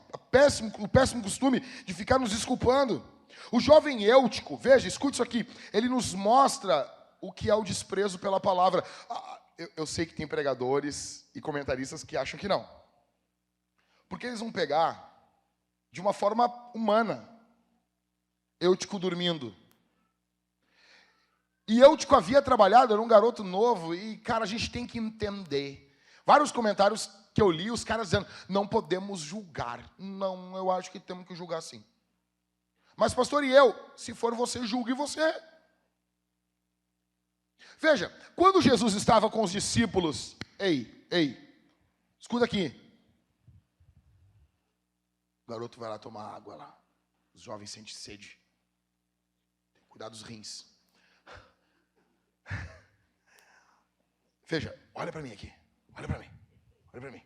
costume de ficar nos desculpando. O jovem Eutico, veja, escute isso aqui, ele nos mostra o que é o desprezo pela palavra. Eu sei que tem pregadores e comentaristas que acham que não. Porque eles vão pegar de uma forma humana. Eutico dormindo. E Eutico havia trabalhado, era um garoto novo, e, cara, a gente tem que entender. Vários comentários que eu li, os caras dizendo, não podemos julgar. Não, eu acho que temos que julgar sim. Mas, pastor, e eu? Se for você, julgue você. Veja, quando Jesus estava com os discípulos Ei, escuta aqui. O garoto vai lá tomar água lá. Os jovens sentem sede. Tem que cuidar dos rins. Veja, olha para mim aqui. Olha para mim.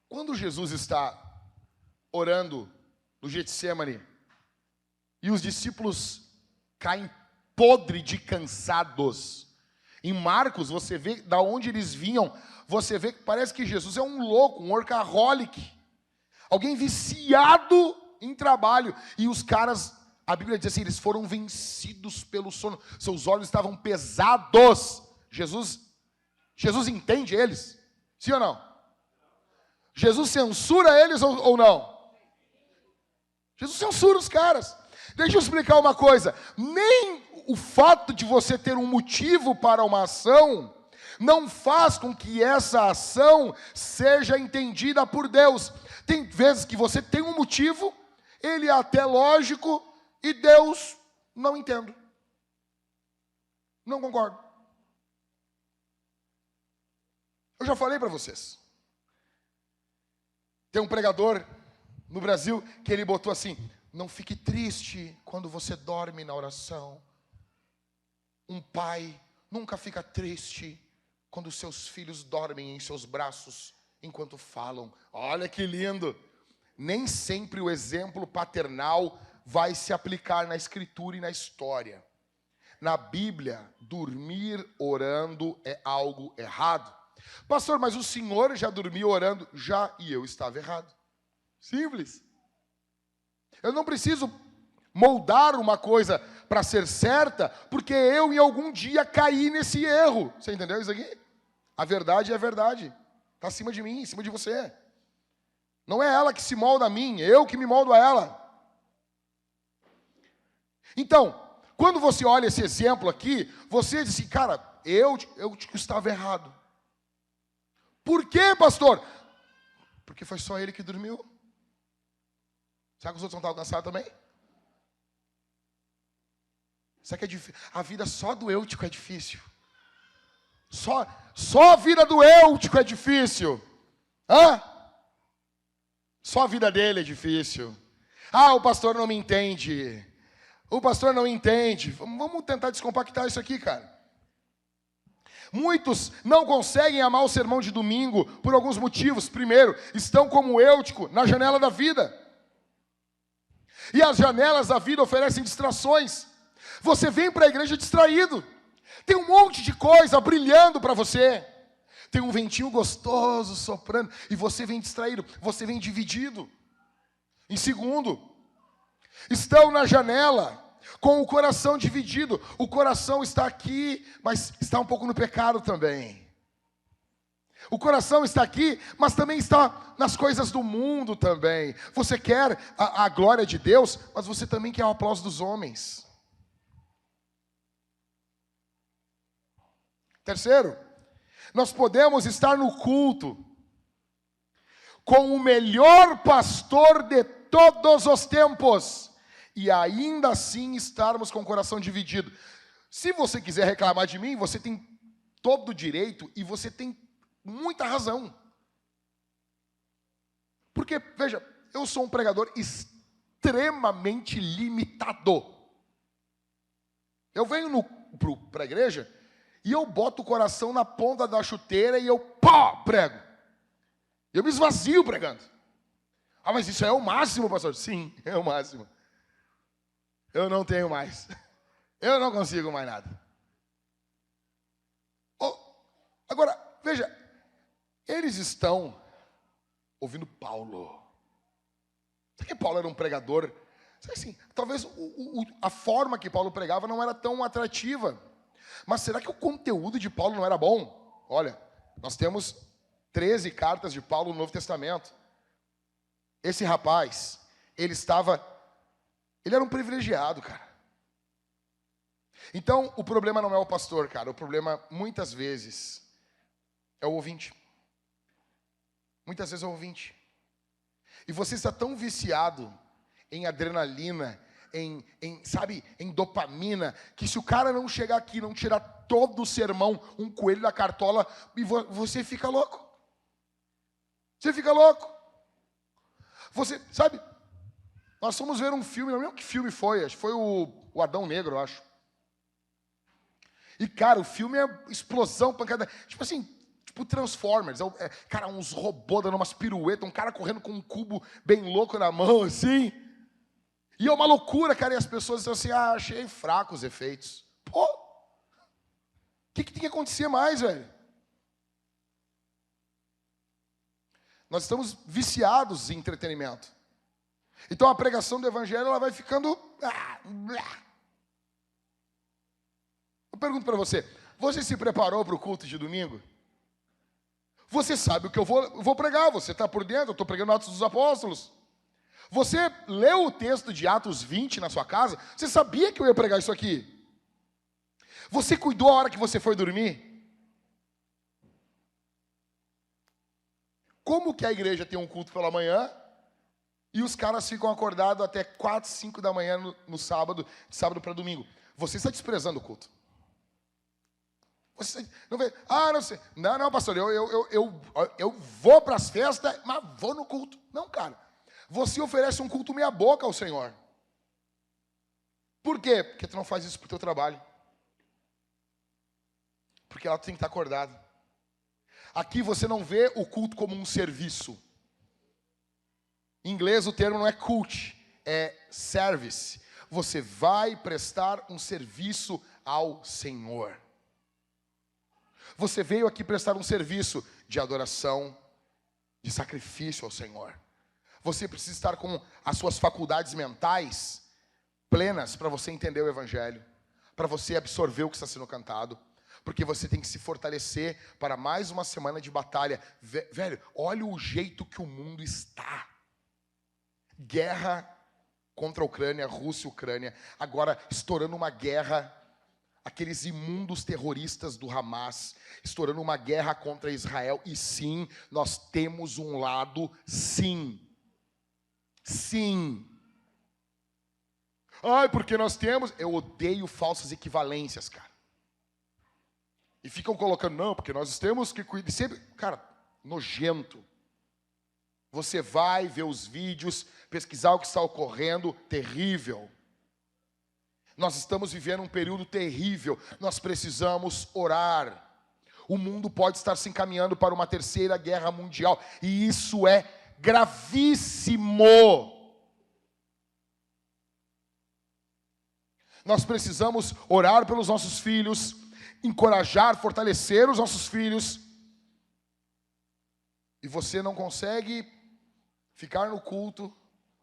Quando Jesus está orando no Getsemane e os discípulos caem podre de cansados. Em Marcos, você vê da onde eles vinham, você vê que parece que Jesus é um louco, um workaholic. Alguém viciado em trabalho. E os caras, a Bíblia diz assim, eles foram vencidos pelo sono. Seus olhos estavam pesados. Jesus entende eles? Sim ou não? Jesus censura eles ou não? Jesus censura os caras. Deixa eu explicar uma coisa. Nem o fato de você ter um motivo para uma ação não faz com que essa ação seja entendida por Deus. Tem vezes que você tem um motivo, ele é até lógico, e Deus não entende. Não concordo. Eu já falei para vocês. Tem um pregador no Brasil que ele botou assim: não fique triste quando você dorme na oração. Um pai nunca fica triste quando seus filhos dormem em seus braços enquanto falam. Olha que lindo! Nem sempre o exemplo paternal vai se aplicar na escritura e na história. Na Bíblia, dormir orando é algo errado. Pastor, mas o senhor já dormiu orando? Já, e eu estava errado. Simples. Eu não preciso moldar uma coisa para ser certa, porque eu em algum dia caí nesse erro. Você entendeu isso aqui? A verdade é a verdade. Está acima de mim, em cima de você. Não é ela que se molda a mim, é eu que me moldo a ela. Então, quando você olha esse exemplo aqui, você diz assim, cara, eu estava errado. Por quê, pastor? Porque foi só ele que dormiu. Será que os outros não estavam cansados também? Será que é difícil? A vida só do Eutico é difícil. Só a vida do Eutico é difícil. Hã? Só a vida dele é difícil. Ah, o pastor não me entende. O pastor não entende. Vamos tentar descompactar isso aqui, cara. Muitos não conseguem amar o sermão de domingo por alguns motivos. Primeiro, estão como Eutico na janela da vida. E as janelas da vida oferecem distrações. Você vem para a igreja distraído. Tem um monte de coisa brilhando para você. Tem um ventinho gostoso soprando. E você vem distraído. Você vem dividido. Em segundo, estão na janela com o coração dividido. O coração está aqui, mas está um pouco no pecado também. O coração está aqui, mas também está nas coisas do mundo também. Você quer a glória de Deus, mas você também quer o aplauso dos homens. Terceiro, nós podemos estar no culto com o melhor pastor de todos os tempos e ainda assim estarmos com o coração dividido. Se você quiser reclamar de mim, você tem todo o direito e você tem muita razão. Porque, veja, eu sou um pregador extremamente limitado. Eu venho para a igreja e eu boto o coração na ponta da chuteira e eu prego. Eu me esvazio pregando. Ah, mas isso é o máximo, pastor? Sim, é o máximo. Eu não tenho mais. Eu não consigo mais nada. Agora, veja, eles estão ouvindo Paulo. Será que Paulo era um pregador? Assim, talvez a forma que Paulo pregava não era tão atrativa. Mas será que o conteúdo de Paulo não era bom? Olha, nós temos 13 cartas de Paulo no Novo Testamento. Esse rapaz, ele era um privilegiado, cara. Então, o problema não é o pastor, cara. O problema, muitas vezes, é o ouvinte. Muitas vezes é o ouvinte. E você está tão viciado em adrenalina, sabe, em dopamina, que se o cara não chegar aqui, não tirar todo o sermão, um coelho da cartola, e você fica louco. Você fica louco. Você, sabe, nós fomos ver um filme, não lembro que filme foi, acho que foi o Adão Negro, eu acho. E, cara, o filme é explosão, pancada, tipo assim, tipo Transformers, cara, uns robôs dando umas piruetas, um cara correndo com um cubo bem louco na mão, assim. E é uma loucura, cara, e as pessoas dizem assim, achei fracos os efeitos. Pô, o que tem que acontecer mais, velho? Nós estamos viciados em entretenimento. Então a pregação do evangelho, ela vai ficando... Eu pergunto para você, você se preparou para o culto de domingo? Você sabe o que eu vou pregar, você está por dentro, eu estou pregando Atos dos Apóstolos. Você leu o texto de Atos 20 na sua casa? Você sabia que eu ia pregar isso aqui? Você cuidou a hora que você foi dormir? Como que a igreja tem um culto pela manhã e os caras ficam acordados até 4, 5 da manhã no sábado, de sábado para domingo? Você está desprezando o culto. Você não vê, não sei. Não, pastor, eu vou para as festas, mas vou no culto. Não, cara. Você oferece um culto meia boca ao Senhor. Por quê? Porque tu não faz isso pro teu trabalho. Porque ela tem que estar acordada. Aqui você não vê o culto como um serviço. Em inglês o termo não é cult, é service. Você vai prestar um serviço ao Senhor. Você veio aqui prestar um serviço de adoração, de sacrifício ao Senhor. Você precisa estar com as suas faculdades mentais plenas para você entender o Evangelho, para você absorver o que está sendo cantado, porque você tem que se fortalecer para mais uma semana de batalha. Velho, olha o jeito que o mundo está. Guerra contra a Ucrânia, Rússia e Ucrânia, agora estourando uma guerra, aqueles imundos terroristas do Hamas, estourando uma guerra contra Israel, e sim, nós temos um lado, sim. Sim. Porque nós temos... Eu odeio falsas equivalências, cara. E ficam colocando, não, porque nós temos que cuidar. Sempre, cara, nojento. Você vai ver os vídeos, pesquisar o que está ocorrendo, terrível. Nós estamos vivendo um período terrível. Nós precisamos orar. O mundo pode estar se encaminhando para uma terceira guerra mundial. E isso é gravíssimo. Nós precisamos orar pelos nossos filhos, encorajar, fortalecer os nossos filhos. E você não consegue ficar no culto,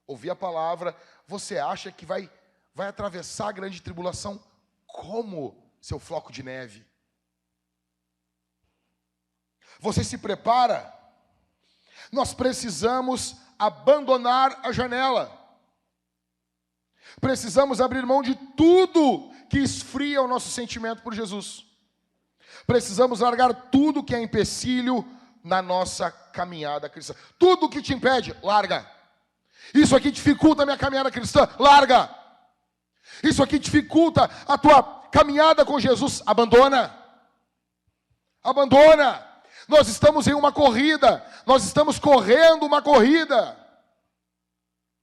ouvir a palavra, você acha que vai atravessar a grande tribulação como seu floco de neve. Você se prepara. Nós precisamos abandonar a janela. Precisamos abrir mão de tudo que esfria o nosso sentimento por Jesus. Precisamos largar tudo que é empecilho na nossa caminhada cristã. Tudo que te impede, larga. Isso aqui dificulta a minha caminhada cristã, larga. Isso aqui dificulta a tua caminhada com Jesus, abandona. Abandona. Nós estamos em uma corrida. Nós estamos correndo uma corrida.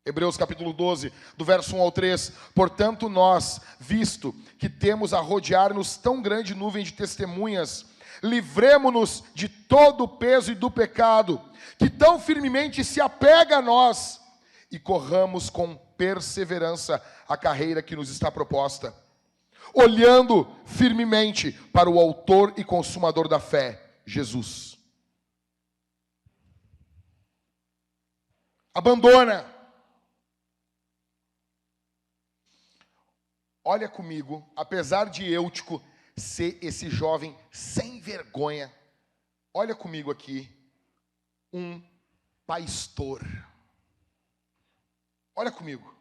Hebreus capítulo 12, do verso 1 ao 3. Portanto nós, visto que temos a rodear-nos tão grande nuvem de testemunhas, livremo-nos de todo o peso e do pecado, que tão firmemente se apega a nós, e corramos com perseverança a carreira que nos está proposta, olhando firmemente para o autor e consumador da fé, Jesus. Abandona. Olha comigo, apesar de Eutico ser esse jovem sem vergonha, olha comigo aqui, um pastor. Olha comigo.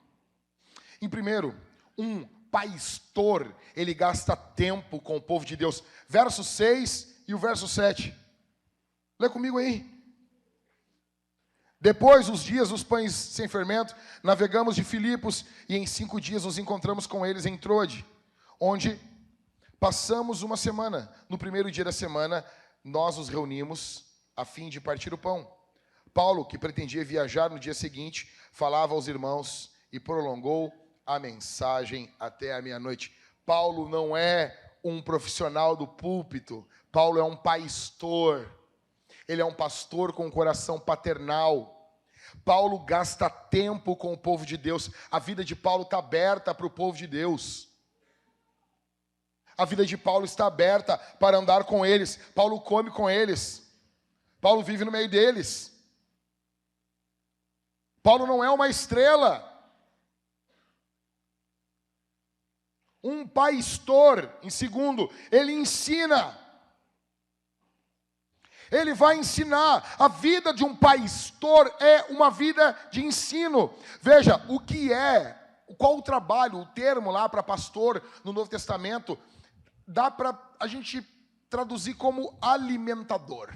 Em primeiro, um pastor, ele gasta tempo com o povo de Deus. Verso 6 e o verso 7. Lê comigo aí. Depois, os dias dos pães sem fermento, navegamos de Filipos e em 5 dias nos encontramos com eles em Troade, onde passamos uma semana. No primeiro dia da semana, nós nos reunimos a fim de partir o pão. Paulo, que pretendia viajar no dia seguinte, falava aos irmãos e prolongou a mensagem até a meia-noite. Paulo não é um profissional do púlpito. Paulo é um pastor. Ele é um pastor com um coração paternal. Paulo gasta tempo com o povo de Deus. A vida de Paulo está aberta para o povo de Deus. A vida de Paulo está aberta para andar com eles. Paulo come com eles. Paulo vive no meio deles. Paulo não é uma estrela. Um pastor, em segundo, ele ensina. Ele vai ensinar. A vida de um pastor é uma vida de ensino. Veja, qual o trabalho, o termo lá para pastor no Novo Testamento, dá para a gente traduzir como alimentador.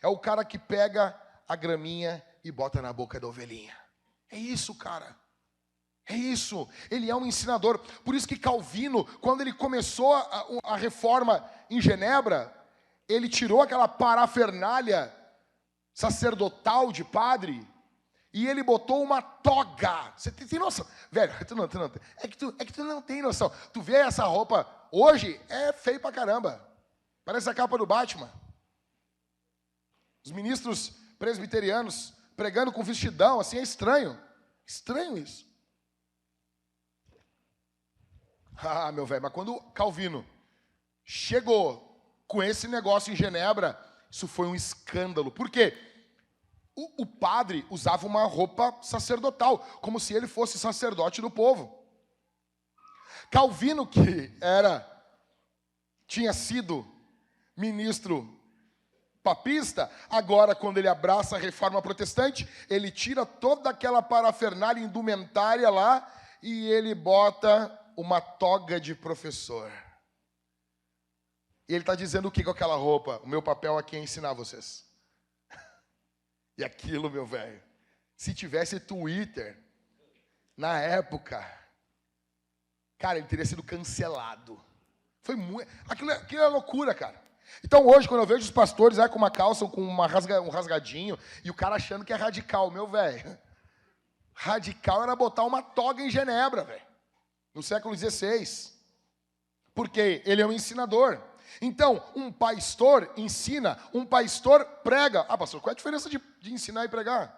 É o cara que pega a graminha e bota na boca da ovelhinha. É isso, cara. É isso. Ele é um ensinador. Por isso que Calvino, quando ele começou a reforma em Genebra, ele tirou aquela parafernália sacerdotal de padre e ele botou uma toga. Você tem noção? Velho, é que tu não tem noção. Tu vê essa roupa hoje, é feio pra caramba. Parece a capa do Batman. Os ministros presbiterianos pregando com vestidão, assim, é estranho. Estranho isso. Ah, meu velho, mas quando Calvino chegou com esse negócio em Genebra, isso foi um escândalo. Por quê? O padre usava uma roupa sacerdotal, como se ele fosse sacerdote do povo. Calvino, que tinha sido ministro papista, agora quando ele abraça a reforma protestante, ele tira toda aquela parafernália indumentária lá e ele bota uma toga de professor. E ele está dizendo o que com aquela roupa? O meu papel aqui é ensinar vocês. E aquilo, meu velho, se tivesse Twitter, na época, cara, ele teria sido cancelado. Foi muito... Aquilo é loucura, cara. Então hoje, quando eu vejo os pastores com uma calça, com um rasgadinho, e o cara achando que é radical, meu velho, radical era botar uma toga em Genebra, velho, no século XVI. Porque ele é um ensinador. Então, um pastor ensina, um pastor prega. Ah, pastor, qual é a diferença de ensinar e pregar?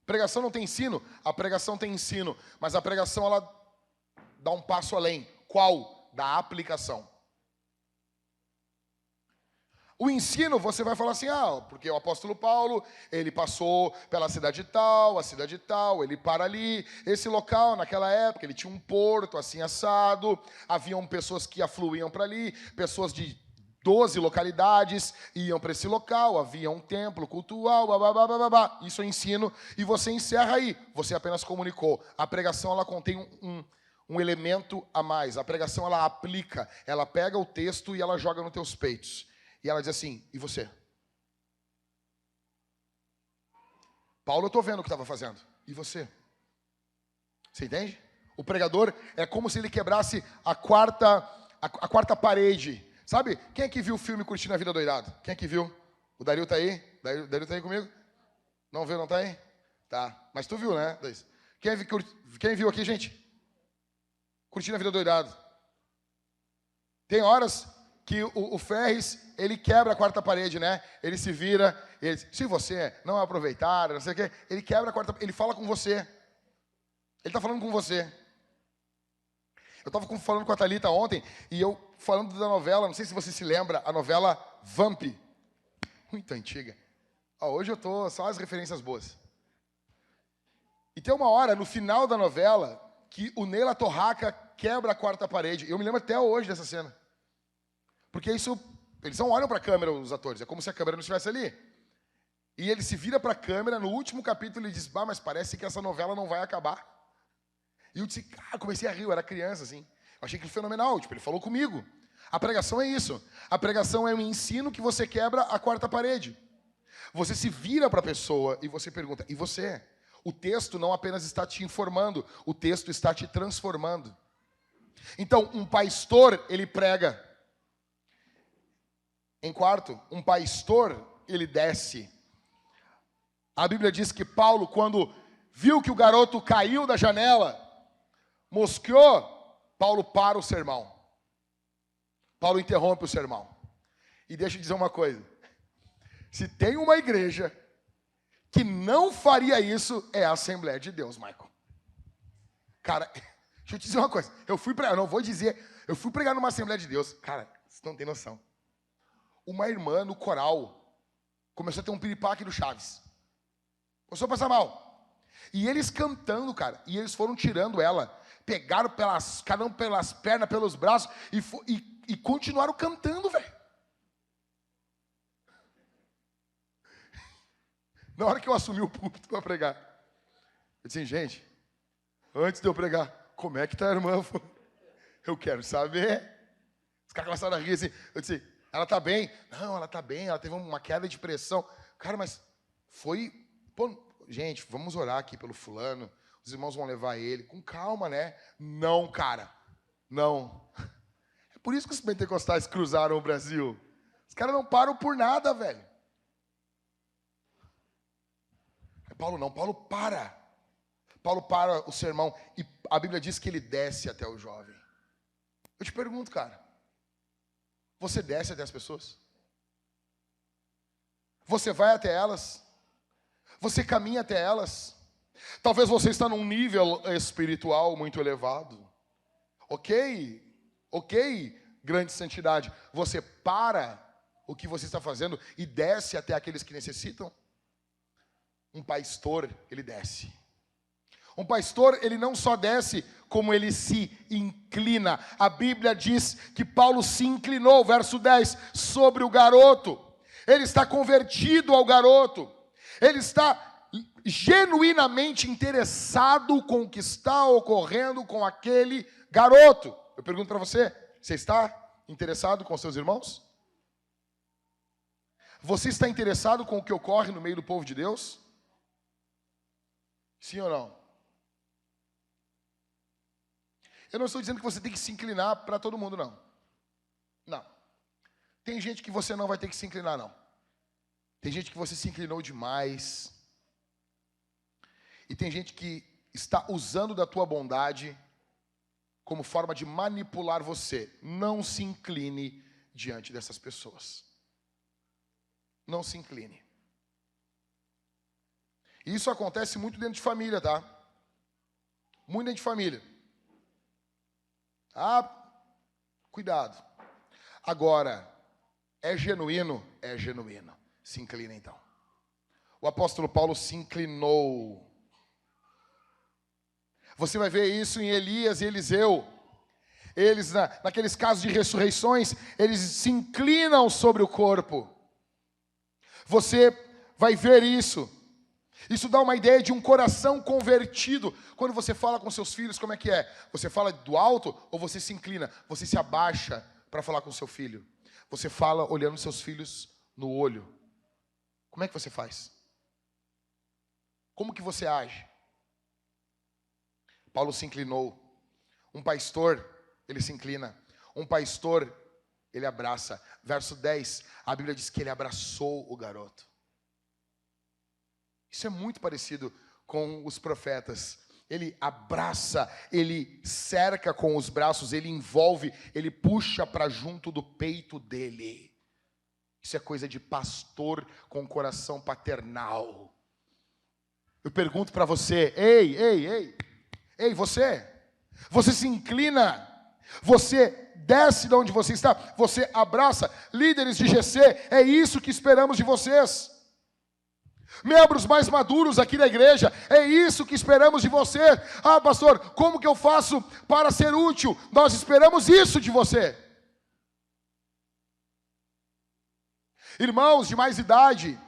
Pregação não tem ensino? A pregação tem ensino, mas a pregação, ela dá um passo além. Qual? Da aplicação. O ensino, você vai falar assim, porque o apóstolo Paulo, ele passou pela cidade tal, a cidade tal, ele para ali, esse local, naquela época, ele tinha um porto, assim, assado, haviam pessoas que afluíam para ali, pessoas de 12 localidades iam para esse local, havia um templo cultural, isso é ensino, e você encerra aí, você apenas comunicou. A pregação, ela contém um elemento a mais, a pregação, ela aplica, ela pega o texto e ela joga nos teus peitos. E ela diz assim, e você? Paulo, eu estou vendo o que estava fazendo. E você? Você entende? O pregador é como se ele quebrasse a quarta parede. Sabe? Quem é que viu o filme Curtindo a Vida Doidado? Quem é que viu? O Dario está aí? Dario está aí comigo? Não viu, não está aí? Tá. Mas tu viu, né? Quem viu aqui, gente? Curtindo a Vida Doidado. Tem horas que o Ferris, ele quebra a quarta parede, né? Ele se vira, se você não aproveitar, não sei o quê, ele quebra a quarta, ele fala com você. Ele está falando com você. Eu estava falando com a Thalita ontem, e eu falando da novela, não sei se você se lembra, a novela Vamp. Muito antiga. Hoje eu estou só as referências boas. E tem uma hora, no final da novela, que o Neila Torraca quebra a quarta parede. Eu me lembro até hoje dessa cena. Porque isso, eles não olham para a câmera, os atores, é como se a câmera não estivesse ali. E ele se vira para a câmera, no último capítulo ele diz, mas parece que essa novela não vai acabar. E eu disse, comecei a rir, eu era criança, assim. Eu achei aquilo fenomenal, ele falou comigo. A pregação é isso. A pregação é um ensino que você quebra a quarta parede. Você se vira para a pessoa e você pergunta, e você? O texto não apenas está te informando, o texto está te transformando. Então, um pastor, ele prega. Em quarto, um pastor, ele desce. A Bíblia diz que Paulo, quando viu que o garoto caiu da janela, mosqueou, Paulo para o sermão. Paulo interrompe o sermão. E deixa eu dizer uma coisa. Se tem uma igreja que não faria isso, é a Assembleia de Deus, Michael. Cara, deixa eu te dizer uma coisa. Eu fui pregar numa Assembleia de Deus. Cara, você não tem noção. Uma irmã no coral começou a ter um piripaque do Chaves. Começou a passar mal. E eles cantando, cara. E eles foram tirando ela. Pegaram cada um pelas pernas, pelos braços. E continuaram cantando, velho. Na hora que eu assumi o púlpito para pregar, eu disse, gente, antes de eu pregar, como é que tá a irmã? Eu quero saber. Os caras começaram a rir assim. Eu disse, ela tá bem? Não, ela tá bem, ela teve uma queda de pressão. Cara, mas foi... Pô, gente, vamos orar aqui pelo fulano. Os irmãos vão levar ele. Com calma, né? Não, cara. Não. É por isso que os pentecostais cruzaram o Brasil. Os caras não param por nada, velho. Paulo não, Paulo para. Paulo para o sermão e a Bíblia diz que ele desce até o jovem. Eu te pergunto, cara, você desce até as pessoas? Você vai até elas? Você caminha até elas? Talvez você está num nível espiritual muito elevado. Ok, grande santidade. Você para o que você está fazendo e desce até aqueles que necessitam? Um pastor, ele desce. Um pastor, ele não só desce, como ele se inclina. A Bíblia diz que Paulo se inclinou, verso 10, sobre o garoto. Ele está convertido ao garoto. Ele está genuinamente interessado com o que está ocorrendo com aquele garoto. Eu pergunto para você, você está interessado com seus irmãos? Você está interessado com o que ocorre no meio do povo de Deus? Sim ou não? Eu não estou dizendo que você tem que se inclinar para todo mundo, não. Não. Tem gente que você não vai ter que se inclinar, não. Tem gente que você se inclinou demais. E tem gente que está usando da tua bondade como forma de manipular você. Não se incline diante dessas pessoas. Não se incline. E isso acontece muito dentro de família, tá? Muito dentro de família. Ah, cuidado. Agora, é genuíno? É genuíno. Se inclina então. O apóstolo Paulo se inclinou. Você vai ver isso em Elias e Eliseu. Eles, naqueles casos de ressurreições, eles se inclinam sobre o corpo. Você vai ver isso. Isso dá uma ideia de um coração convertido. Quando você fala com seus filhos, como é que é? Você fala do alto ou você se inclina? Você se abaixa para falar com seu filho? Você fala olhando seus filhos no olho? Como é que você faz? Como que você age? Paulo se inclinou. Um pastor, ele se inclina. Um pastor, ele abraça. Verso 10, a Bíblia diz que ele abraçou o garoto. Isso é muito parecido com os profetas. Ele abraça, ele cerca com os braços, ele envolve, ele puxa para junto do peito dele. Isso é coisa de pastor com coração paternal. Eu pergunto para você, ei, você se inclina, você desce de onde você está, você abraça. Líderes de GC, é isso que esperamos de vocês. Membros mais maduros aqui da igreja, é isso que esperamos de você. Ah, pastor, como que eu faço para ser útil? Nós esperamos isso de você. Irmãos de mais idade,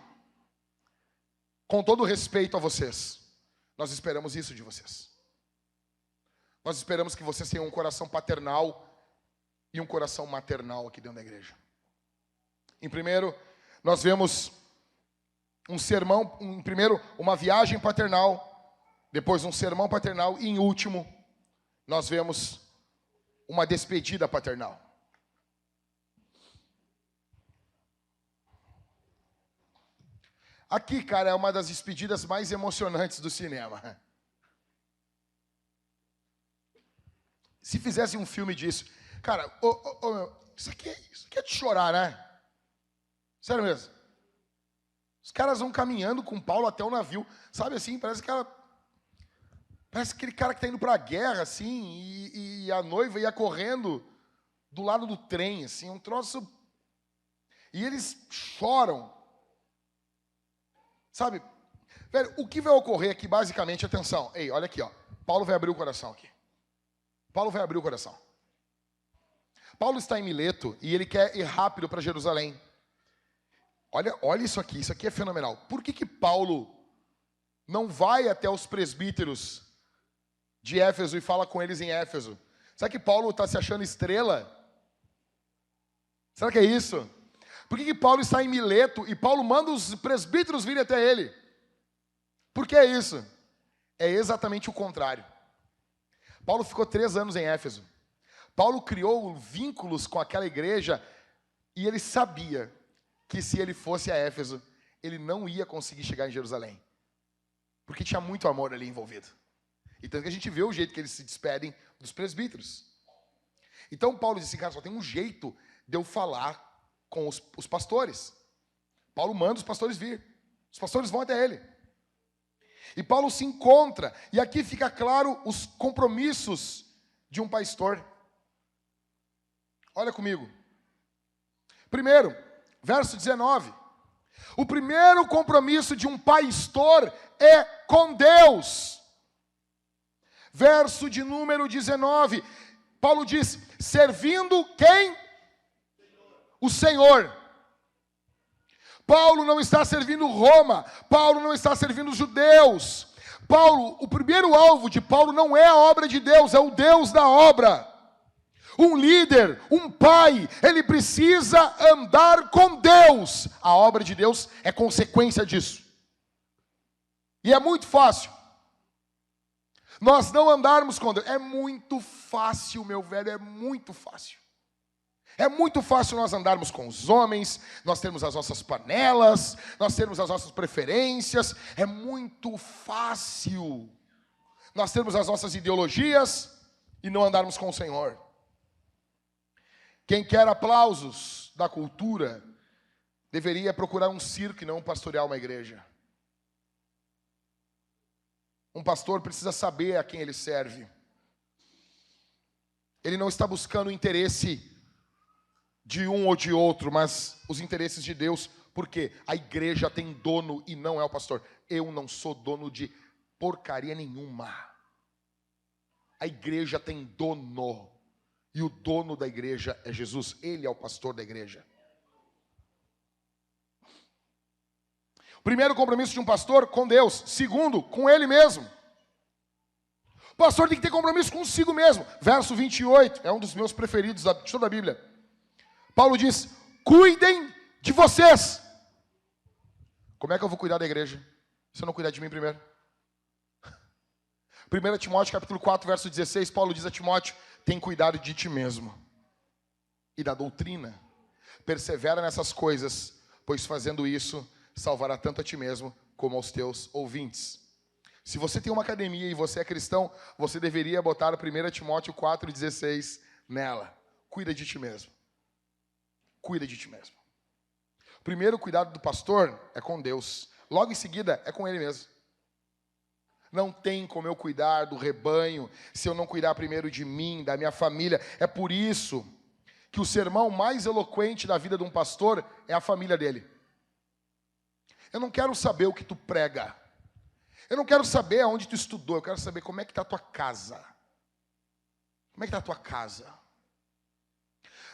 com todo respeito a vocês, nós esperamos isso de vocês. Nós esperamos que vocês tenham um coração paternal e um coração maternal aqui dentro da igreja. Em primeiro, nós vemos um sermão, primeiro uma viagem paternal, depois um sermão paternal e em último nós vemos uma despedida paternal. Aqui, cara, é uma das despedidas mais emocionantes do cinema. Se fizesse um filme disso, cara, isso aqui é de chorar, né? Sério mesmo. Os caras vão caminhando com Paulo até o navio, sabe assim, parece aquele cara que está indo para a guerra, assim, e a noiva ia correndo do lado do trem, assim, um troço. E eles choram. Sabe? Velho, o que vai ocorrer aqui, basicamente, atenção. Ei, olha aqui, ó. Paulo vai abrir o coração aqui. Paulo vai abrir o coração. Paulo está em Mileto e ele quer ir rápido para Jerusalém. Olha isso aqui é fenomenal. Por que Paulo não vai até os presbíteros de Éfeso e fala com eles em Éfeso? Será que Paulo está se achando estrela? Será que é isso? Por que Paulo está em Mileto e Paulo manda os presbíteros virem até ele? Por que é isso? É exatamente o contrário. Paulo ficou 3 anos em Éfeso. Paulo criou vínculos com aquela igreja e ele sabia que se ele fosse a Éfeso, ele não ia conseguir chegar em Jerusalém. Porque tinha muito amor ali envolvido. E tanto que a gente vê o jeito que eles se despedem dos presbíteros. Então Paulo disse assim, cara, só tem um jeito de eu falar com os pastores. Paulo manda os pastores vir. Os pastores vão até ele. E Paulo se encontra. E aqui fica claro os compromissos de um pastor. Olha comigo. Primeiro, verso 19. O primeiro compromisso de um pastor é com Deus. Verso de número 19. Paulo diz, servindo quem? O Senhor. Paulo não está servindo Roma. Paulo não está servindo os judeus. Paulo, o primeiro alvo de Paulo não é a obra de Deus, é o Deus da obra. Um líder, um pai, ele precisa andar com Deus. A obra de Deus é consequência disso. E é muito fácil nós não andarmos com Deus. É muito fácil, meu velho, é muito fácil. É muito fácil nós andarmos com os homens, nós termos as nossas panelas, nós termos as nossas preferências. É muito fácil nós termos as nossas ideologias e não andarmos com o Senhor. Quem quer aplausos da cultura deveria procurar um circo e não pastorear uma igreja. Um pastor precisa saber a quem ele serve. Ele não está buscando o interesse de um ou de outro, mas os interesses de Deus, porque a igreja tem dono e não é o pastor. Eu não sou dono de porcaria nenhuma. A igreja tem dono, e o dono da igreja é Jesus, ele é o pastor da igreja. Primeiro compromisso de um pastor com Deus, segundo, com ele mesmo. O pastor tem que ter compromisso consigo mesmo. Verso 28, é um dos meus preferidos de toda a Bíblia. Paulo diz, cuidem de vocês. Como é que eu vou cuidar da igreja se eu não cuidar de mim primeiro? 1 Timóteo capítulo 4, verso 16, Paulo diz a Timóteo, tem cuidado de ti mesmo e da doutrina. Persevera nessas coisas, pois fazendo isso, salvará tanto a ti mesmo como aos teus ouvintes. Se você tem uma academia e você é cristão, você deveria botar 1 Timóteo 4, 16 nela. Cuida de ti mesmo. Cuida de ti mesmo. O primeiro cuidado do pastor é com Deus. Logo em seguida é com ele mesmo. Não tem como eu cuidar do rebanho se eu não cuidar primeiro de mim, da minha família. É por isso que o sermão mais eloquente da vida de um pastor é a família dele. Eu não quero saber o que tu prega. Eu não quero saber aonde tu estudou. Eu quero saber como é que está a tua casa. Como é que está a tua casa?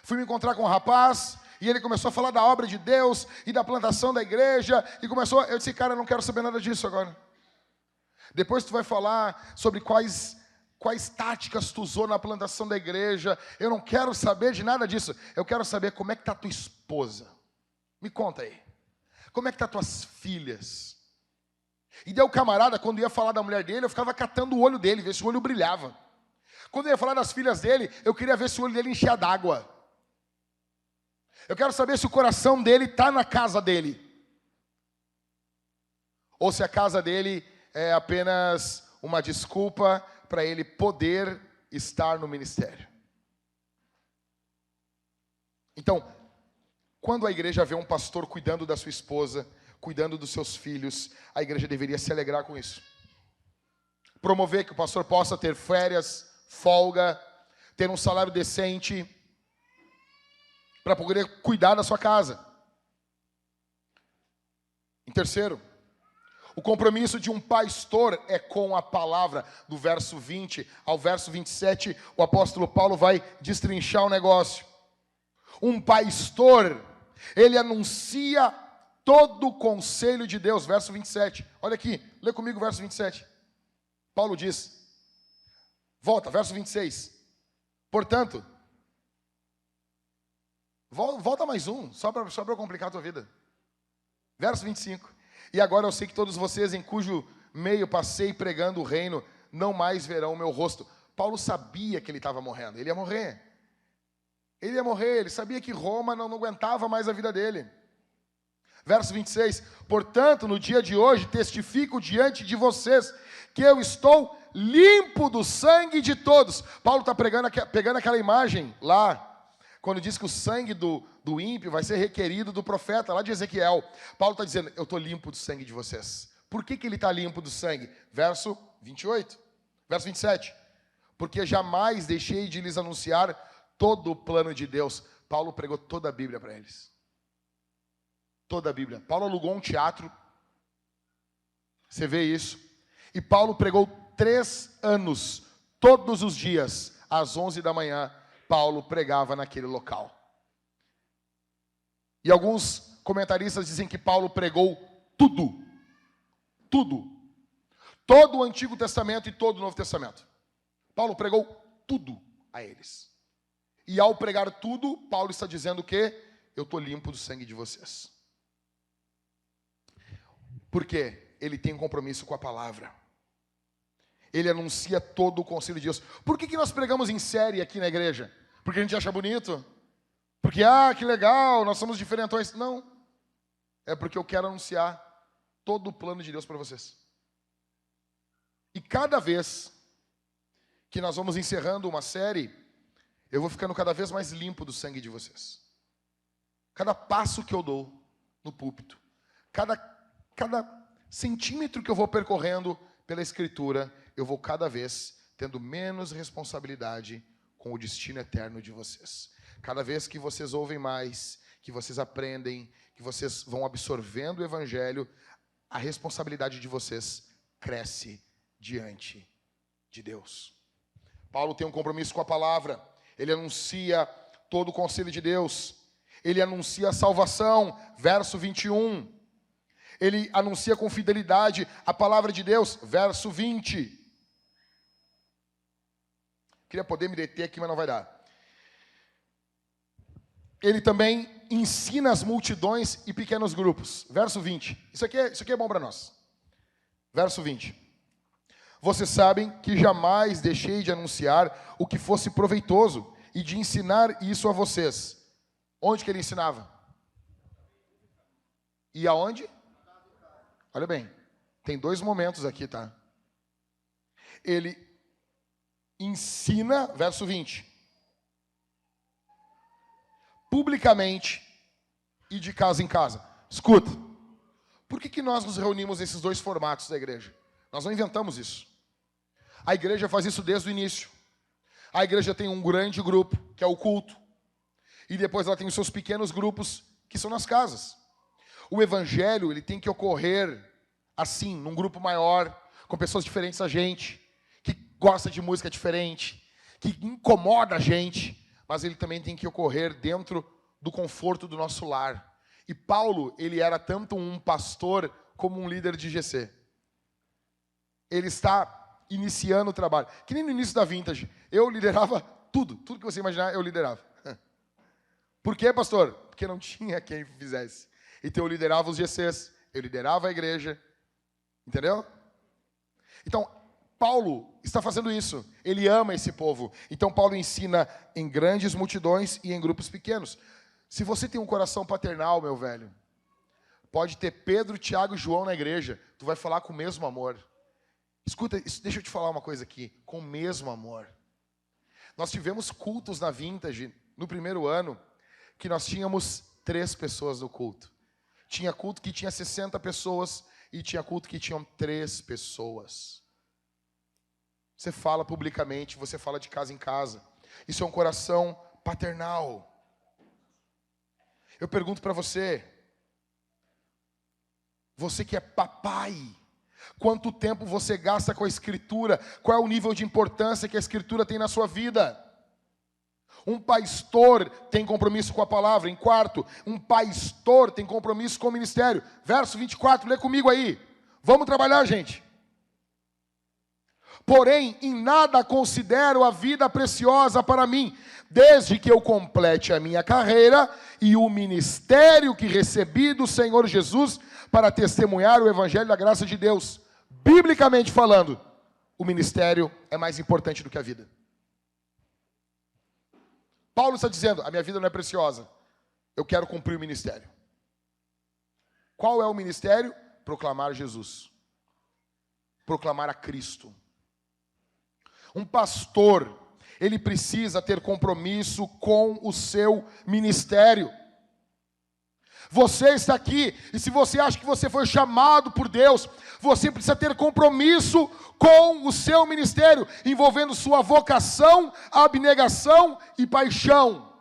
Fui me encontrar com um rapaz e ele começou a falar da obra de Deus e da plantação da igreja. E eu disse, cara, eu não quero saber nada disso agora. Depois tu vai falar sobre quais táticas tu usou na plantação da igreja. Eu não quero saber de nada disso. Eu quero saber como é que está a tua esposa. Me conta aí. Como é que tá tuas filhas? E daí o camarada, quando ia falar da mulher dele, eu ficava catando o olho dele, ver se o olho brilhava. Quando eu ia falar das filhas dele, eu queria ver se o olho dele enchia d'água. Eu quero saber se o coração dele está na casa dele. Ou se a casa dele é apenas uma desculpa para ele poder estar no ministério. Então, quando a igreja vê um pastor cuidando da sua esposa, cuidando dos seus filhos, a igreja deveria se alegrar com isso. Promover que o pastor possa ter férias, folga, ter um salário decente, para poder cuidar da sua casa. Em terceiro, o compromisso de um pastor é com a palavra. Do verso 20 ao verso 27, o apóstolo Paulo vai destrinchar o negócio. Um pastor, ele anuncia todo o conselho de Deus. Verso 27, olha aqui, lê comigo o verso 27. Paulo diz, volta, verso 26. Portanto, volta mais um, só para eu complicar a tua vida. Verso 25. E agora eu sei que todos vocês, em cujo meio passei pregando o reino, não mais verão o meu rosto. Paulo sabia que ele estava morrendo, ele ia morrer. Ele ia morrer, ele sabia que Roma não aguentava mais a vida dele. Verso 26. Portanto, no dia de hoje, testifico diante de vocês que eu estou limpo do sangue de todos. Paulo está pegando aquela imagem lá, quando diz que o sangue do ímpio vai ser requerido do profeta, lá de Ezequiel. Paulo está dizendo, eu estou limpo do sangue de vocês. Por que ele está limpo do sangue? Verso 28, verso 27. Porque jamais deixei de lhes anunciar todo o plano de Deus. Paulo pregou toda a Bíblia para eles. Toda a Bíblia. Paulo alugou um teatro. Você vê isso. E Paulo pregou 3 anos, todos os dias, às 11 da manhã, Paulo pregava naquele local. E alguns comentaristas dizem que Paulo pregou tudo. Tudo. Todo o Antigo Testamento e todo o Novo Testamento. Paulo pregou tudo a eles. E ao pregar tudo, Paulo está dizendo que eu estou limpo do sangue de vocês. Por quê? Ele tem um compromisso com a palavra. Ele anuncia todo o conselho de Deus. Por que nós pregamos em série aqui na igreja? Porque a gente acha bonito? Porque, que legal, nós somos diferentões. Não. É porque eu quero anunciar todo o plano de Deus para vocês. E cada vez que nós vamos encerrando uma série, eu vou ficando cada vez mais limpo do sangue de vocês. Cada passo que eu dou no púlpito, cada centímetro que eu vou percorrendo pela Escritura, eu vou cada vez tendo menos responsabilidade com o destino eterno de vocês. Cada vez que vocês ouvem mais, que vocês aprendem, que vocês vão absorvendo o Evangelho, a responsabilidade de vocês cresce diante de Deus. Paulo tem um compromisso com a palavra. Ele anuncia todo o conselho de Deus. Ele anuncia a salvação, verso 21. Ele anuncia com fidelidade a palavra de Deus, verso 20. Queria poder me deter aqui, mas não vai dar. Ele também ensina as multidões e pequenos grupos. Verso 20. Isso aqui é bom para nós. Verso 20. Vocês sabem que jamais deixei de anunciar o que fosse proveitoso e de ensinar isso a vocês. Onde que ele ensinava? E aonde? Olha bem, tem 2 momentos aqui, tá? Ele ensina, verso 20, publicamente e de casa em casa. Escuta, por que nós nos reunimos nesses 2 formatos da igreja? Nós não inventamos isso. A igreja faz isso desde o início. A igreja tem um grande grupo, que é o culto. E depois ela tem os seus pequenos grupos, que são nas casas. O evangelho, ele tem que ocorrer assim, num grupo maior, com pessoas diferentes da gente, que gosta de música diferente, que incomoda a gente, mas ele também tem que ocorrer dentro do conforto do nosso lar. E Paulo, ele era tanto um pastor como um líder de GC. Ele está iniciando o trabalho. Que nem no início da Vintage, eu liderava tudo que você imaginar, eu liderava. Por quê, pastor? Porque não tinha quem fizesse. Então eu liderava os GCs, eu liderava a igreja. Entendeu? Então, Paulo está fazendo isso. Ele ama esse povo. Então Paulo ensina em grandes multidões e em grupos pequenos. Se você tem um coração paternal, meu velho, pode ter Pedro, Tiago e João na igreja. Tu vai falar com o mesmo amor. Escuta, deixa eu te falar uma coisa aqui. Com o mesmo amor. Nós tivemos cultos na Vintage, no primeiro ano, que nós tínhamos 3 pessoas no culto. Tinha culto que tinha 60 pessoas e tinha culto que tinham 3 pessoas. Você fala publicamente, você fala de casa em casa. Isso é um coração paternal. Eu pergunto para você, você que é papai, quanto tempo você gasta com a Escritura? Qual é o nível de importância que a Escritura tem na sua vida? Um pastor tem compromisso com a palavra. Em quarto, um pastor tem compromisso com o ministério. Verso 24, lê comigo aí. Vamos trabalhar, gente. Porém, em nada considero a vida preciosa para mim, desde que eu complete a minha carreira e o ministério que recebi do Senhor Jesus para testemunhar o evangelho da graça de Deus. Biblicamente falando, o ministério é mais importante do que a vida. Paulo está dizendo, a minha vida não é preciosa, eu quero cumprir o ministério. Qual é o ministério? Proclamar Jesus. Proclamar a Cristo. Um pastor, ele precisa ter compromisso com o seu ministério. Você está aqui, e se você acha que você foi chamado por Deus, você precisa ter compromisso com o seu ministério, envolvendo sua vocação, abnegação e paixão.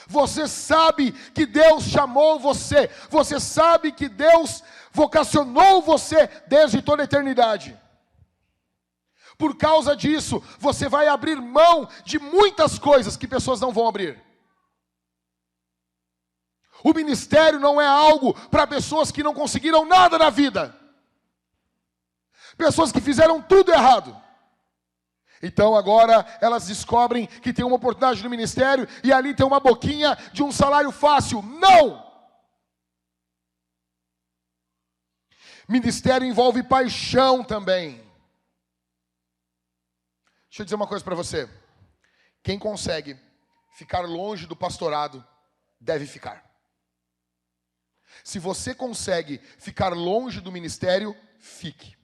Você sabe que Deus chamou você, você sabe que Deus vocacionou você desde toda a eternidade. Por causa disso, você vai abrir mão de muitas coisas que pessoas não vão abrir. O ministério não é algo para pessoas que não conseguiram nada na vida. Pessoas que fizeram tudo errado. Então agora elas descobrem que tem uma oportunidade no ministério e ali tem uma boquinha de um salário fácil. Não! Ministério envolve paixão também. Deixa eu dizer uma coisa para você. Quem consegue ficar longe do pastorado, deve ficar. Se você consegue ficar longe do ministério, fique.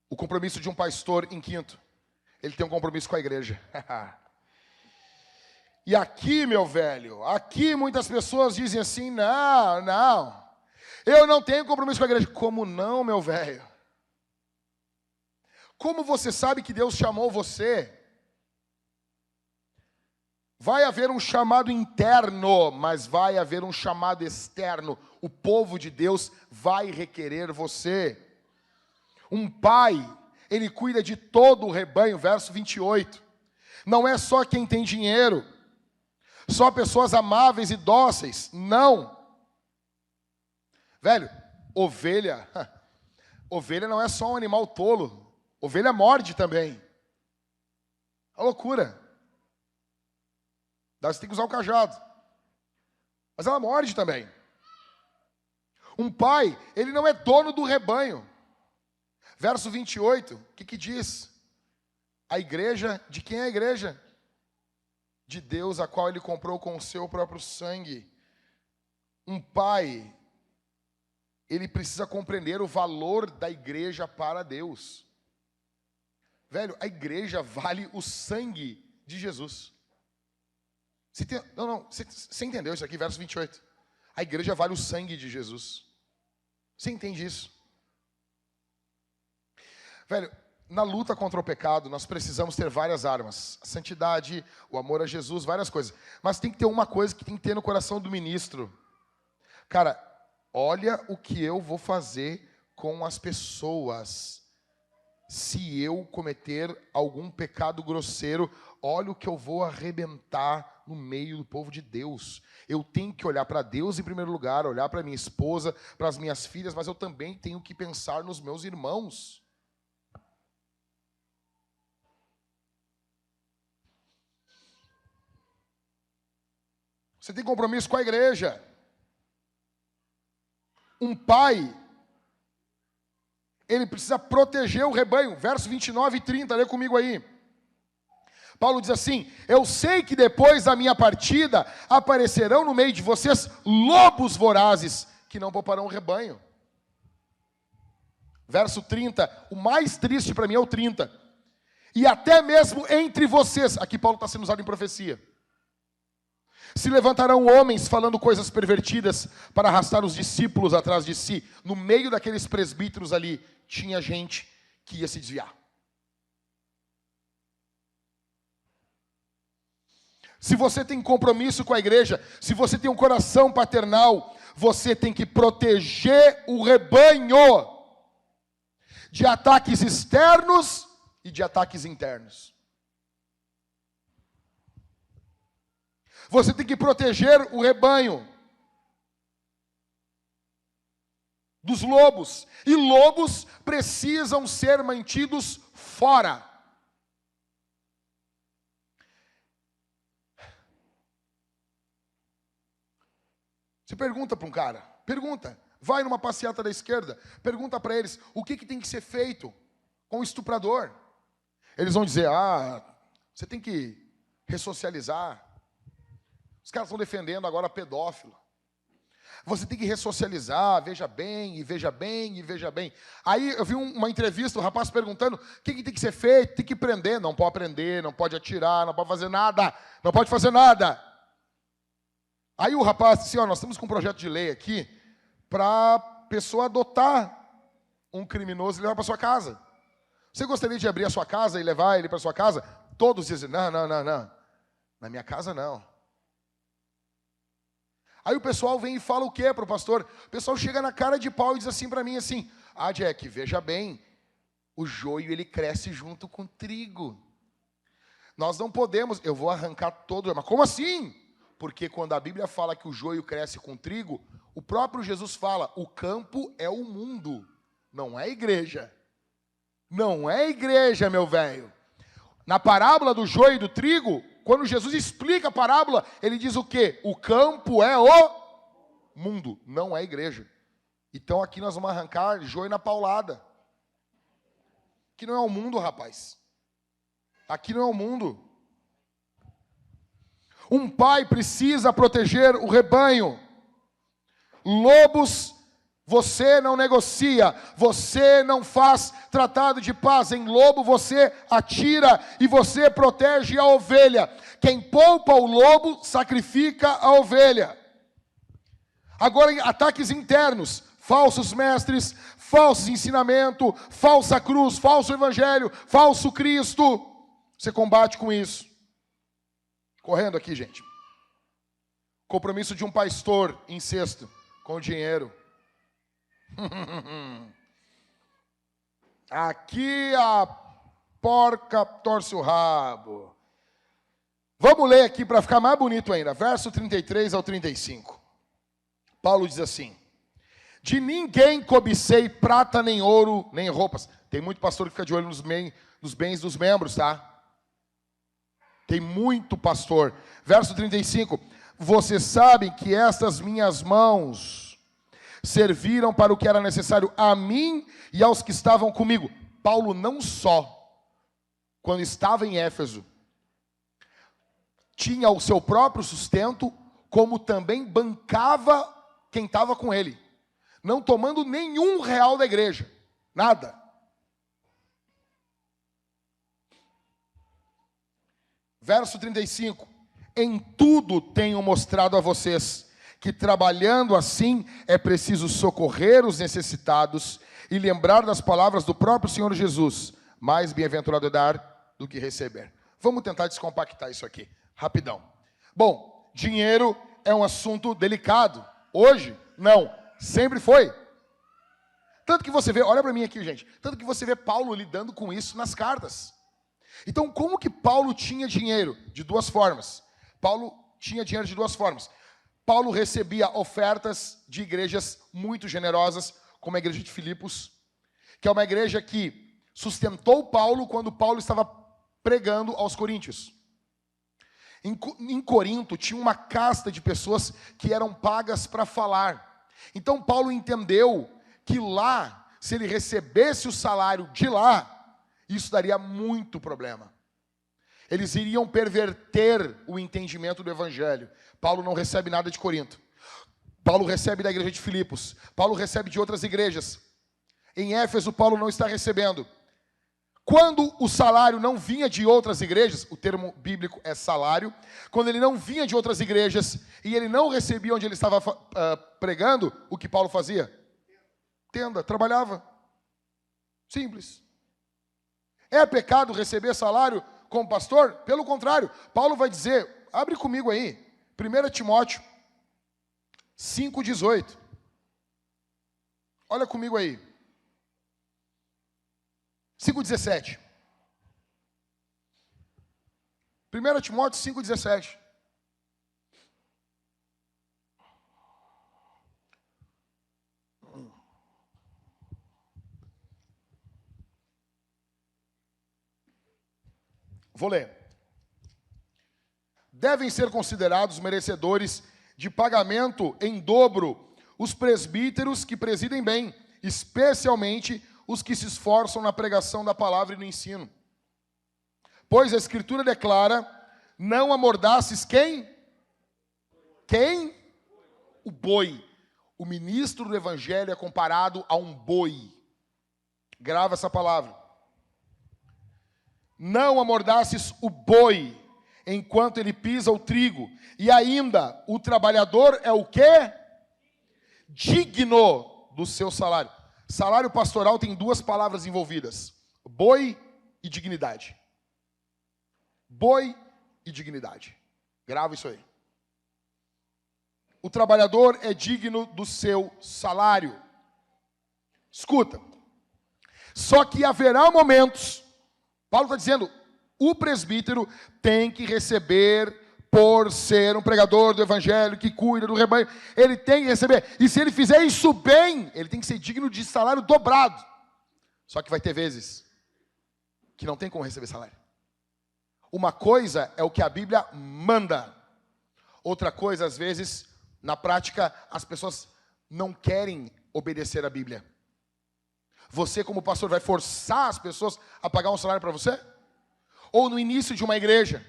O compromisso de um pastor, em quinto, ele tem um compromisso com a igreja. E aqui, meu velho, aqui muitas pessoas dizem assim, não, eu não tenho compromisso com a igreja. Como não, meu velho? Como você sabe que Deus chamou você? Vai haver um chamado interno, mas vai haver um chamado externo. O povo de Deus vai requerer você. Um pai, ele cuida de todo o rebanho, verso 28. Não é só quem tem dinheiro, só pessoas amáveis e dóceis, não. Velho, ovelha não é só um animal tolo, ovelha morde também. É loucura. Você tem que usar o cajado. Mas ela morde também. Um pai, ele não é dono do rebanho. Verso 28, o que diz? A igreja, de quem é a igreja? De Deus, a qual ele comprou com o seu próprio sangue. Um pai, ele precisa compreender o valor da igreja para Deus. Velho, a igreja vale o sangue de Jesus. Você entendeu isso aqui, verso 28? A igreja vale o sangue de Jesus. Você entende isso? Velho, na luta contra o pecado, nós precisamos ter várias armas. A santidade, o amor a Jesus, várias coisas. Mas tem que ter uma coisa que tem que ter no coração do ministro. Cara, olha o que eu vou fazer com as pessoas. Se eu cometer algum pecado grosseiro, olha o que eu vou arrebentar no meio do povo de Deus. Eu tenho que olhar para Deus em primeiro lugar, olhar para minha esposa, para as minhas filhas, mas eu também tenho que pensar nos meus irmãos. Você tem compromisso com a igreja. Um pai, ele precisa proteger o rebanho. Verso 29 e 30, lê comigo aí. Paulo diz assim: eu sei que depois da minha partida aparecerão no meio de vocês lobos vorazes que não pouparão o rebanho. Verso 30, o mais triste para mim é o 30. E até mesmo entre vocês, aqui Paulo está sendo usado em profecia, se levantarão homens falando coisas pervertidas para arrastar os discípulos atrás de si. No meio daqueles presbíteros ali, tinha gente que ia se desviar. Se você tem compromisso com a igreja, se você tem um coração paternal, você tem que proteger o rebanho de ataques externos e de ataques internos. Você tem que proteger o rebanho dos lobos. E lobos precisam ser mantidos fora. Você pergunta para um cara, vai numa passeata da esquerda, pergunta para eles o que tem que ser feito com o estuprador. Eles vão dizer, você tem que ressocializar. Os caras estão defendendo agora pedófilo. Você tem que ressocializar, veja bem, e veja bem, e veja bem. Aí eu vi uma entrevista, o rapaz perguntando, o que tem que ser feito? Tem que prender, não pode prender, não pode atirar, não pode fazer nada, não pode fazer nada. Aí o rapaz disse, nós estamos com um projeto de lei aqui para a pessoa adotar um criminoso e levar para sua casa. Você gostaria de abrir a sua casa e levar ele para sua casa? Todos dizem, não. Na minha casa não. Aí o pessoal vem e fala o quê para o pastor? O pessoal chega na cara de pau e diz assim para mim, assim, Jack, veja bem, o joio ele cresce junto com o trigo. Nós não podemos, eu vou arrancar todo, mas como assim? Porque quando a Bíblia fala que o joio cresce com o trigo, o próprio Jesus fala, o campo é o mundo, não é a igreja. Não é a igreja, meu velho. Na parábola do joio e do trigo, quando Jesus explica a parábola, ele diz o quê? O campo é o mundo, não é a igreja. Então aqui nós vamos arrancar joio na paulada. Aqui não é o mundo, rapaz. Aqui não é o mundo. Um pai precisa proteger o rebanho. Lobos, você não negocia, você não faz tratado de paz. Em lobo você atira e você protege a ovelha. Quem poupa o lobo, sacrifica a ovelha. Agora, ataques internos, falsos mestres, falsos ensinamento, falsa cruz, falso evangelho, falso Cristo. Você combate com isso. Correndo aqui, gente. Compromisso de um pastor, incesto, com o dinheiro. Aqui a porca torce o rabo. Vamos ler aqui para ficar mais bonito ainda. Verso 33 ao 35. Paulo diz assim: de ninguém cobicei prata, nem ouro, nem roupas. Tem muito pastor que fica de olho nos bens dos membros, tá? Tem muito pastor. Verso 35. Vocês sabem que estas minhas mãos serviram para o que era necessário a mim e aos que estavam comigo. Paulo não só, quando estava em Éfeso, tinha o seu próprio sustento, como também bancava quem estava com ele. Não tomando nenhum real da igreja. Nada. Verso 35. Em tudo tenho mostrado a vocês que trabalhando assim é preciso socorrer os necessitados e lembrar das palavras do próprio Senhor Jesus. Mais bem-aventurado é dar do que receber. Vamos tentar descompactar isso aqui, rapidão. Bom, dinheiro é um assunto delicado. Hoje, não. Sempre foi. Tanto que você vê, olha para mim aqui, gente. Tanto que você vê Paulo lidando com isso nas cartas. Então, como que Paulo tinha dinheiro? De duas formas. Paulo tinha dinheiro de duas formas. Paulo recebia ofertas de igrejas muito generosas, como a igreja de Filipos, que é uma igreja que sustentou Paulo quando Paulo estava pregando aos coríntios. Em Corinto tinha uma casta de pessoas que eram pagas para falar. Então Paulo entendeu que lá, se ele recebesse o salário de lá, isso daria muito problema. Eles iriam perverter o entendimento do evangelho. Paulo não recebe nada de Corinto. Paulo recebe da igreja de Filipos. Paulo recebe de outras igrejas. Em Éfeso, Paulo não está recebendo. Quando o salário não vinha de outras igrejas, o termo bíblico é salário, quando ele não vinha de outras igrejas e ele não recebia onde ele estava pregando, o que Paulo fazia? Tenda, trabalhava. Simples. É pecado receber salário como pastor? Pelo contrário, Paulo vai dizer, abre comigo aí, 1 Timóteo 5,18. Olha comigo aí. 5,17. 1 Timóteo 5,17. Vou ler. Devem ser considerados merecedores de pagamento em dobro os presbíteros que presidem bem, especialmente os que se esforçam na pregação da palavra e no ensino. Pois a Escritura declara, não amordaces quem? Quem? O boi. O ministro do Evangelho é comparado a um boi. Grava essa palavra. Não amordaces o boi, enquanto ele pisa o trigo. E ainda, o trabalhador é o quê? Digno do seu salário. Salário pastoral tem duas palavras envolvidas: boi e dignidade. Boi e dignidade. Grava isso aí. O trabalhador é digno do seu salário. Escuta. Só que haverá momentos, Paulo está dizendo, o presbítero tem que receber por ser um pregador do evangelho, que cuida do rebanho, ele tem que receber, e se ele fizer isso bem, ele tem que ser digno de salário dobrado. Só que vai ter vezes que não tem como receber salário. Uma coisa é o que a Bíblia manda, outra coisa, às vezes, na prática, as pessoas não querem obedecer a Bíblia. Você, como pastor, vai forçar as pessoas a pagar um salário para você? Ou no início de uma igreja,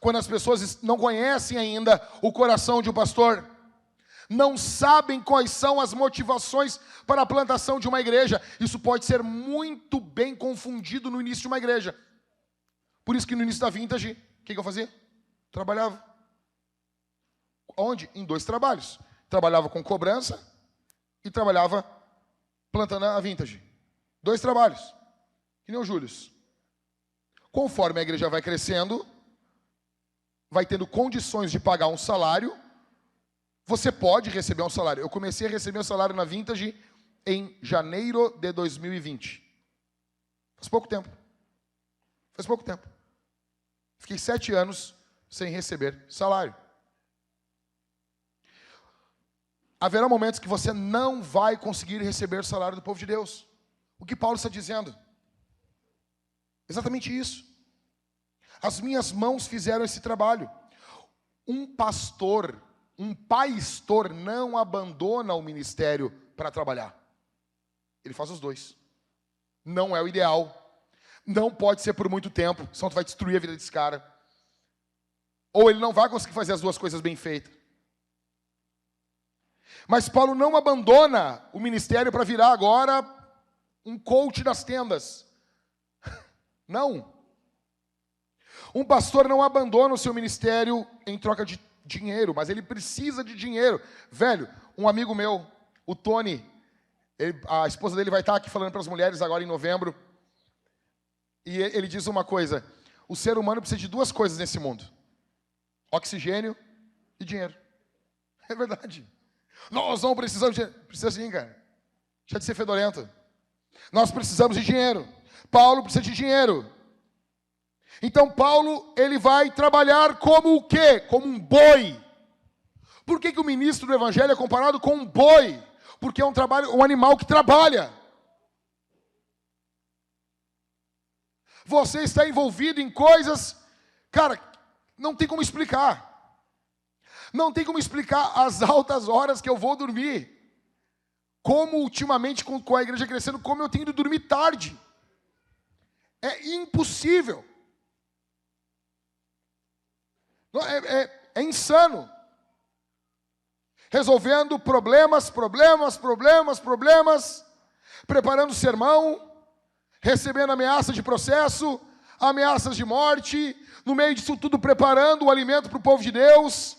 quando as pessoas não conhecem ainda o coração de um pastor, não sabem quais são as motivações para a plantação de uma igreja, isso pode ser muito bem confundido no início de uma igreja. Por isso que no início da Vintage, o que eu fazia? Trabalhava. Onde? Em 2 trabalhos. Trabalhava com cobrança e trabalhava plantando a Vintage. 2 trabalhos. Que nem o Júlio. Conforme a igreja vai crescendo, vai tendo condições de pagar um salário, você pode receber um salário. Eu comecei a receber um salário na Vintage em janeiro de 2020. Faz pouco tempo. Fiquei 7 anos sem receber salário. Haverá momentos que você não vai conseguir receber o salário do povo de Deus. O que Paulo está dizendo? Exatamente isso. As minhas mãos fizeram esse trabalho. Um pastor, um pastor não abandona o ministério para trabalhar. Ele faz os 2. Não é o ideal. Não pode ser por muito tempo, senão tu vai destruir a vida desse cara. Ou ele não vai conseguir fazer as 2 coisas bem feitas. Mas Paulo não abandona o ministério para virar agora um coach das tendas. Não. Um pastor não abandona o seu ministério em troca de dinheiro, mas ele precisa de dinheiro. Velho, um amigo meu, o Tony, a esposa dele vai estar aqui falando para as mulheres agora em novembro, e ele diz uma coisa: o ser humano precisa de 2 coisas nesse mundo: oxigênio e dinheiro. É verdade. Nós não precisamos de dinheiro. Precisa sim, cara. Deixa de ser fedorento. Nós precisamos de dinheiro. Paulo precisa de dinheiro. Então Paulo, ele vai trabalhar como o quê? Como um boi. Por que o ministro do evangelho é comparado com um boi? Porque é um animal que trabalha. Você está envolvido em coisas, cara, Não tem como explicar. Não tem como explicar as altas horas que eu vou dormir. Como ultimamente, com a igreja crescendo, como eu tenho de dormir tarde. É impossível. É insano. Resolvendo problemas, preparando sermão, recebendo ameaça de processo, ameaças de morte, no meio disso tudo preparando o alimento para o povo de Deus.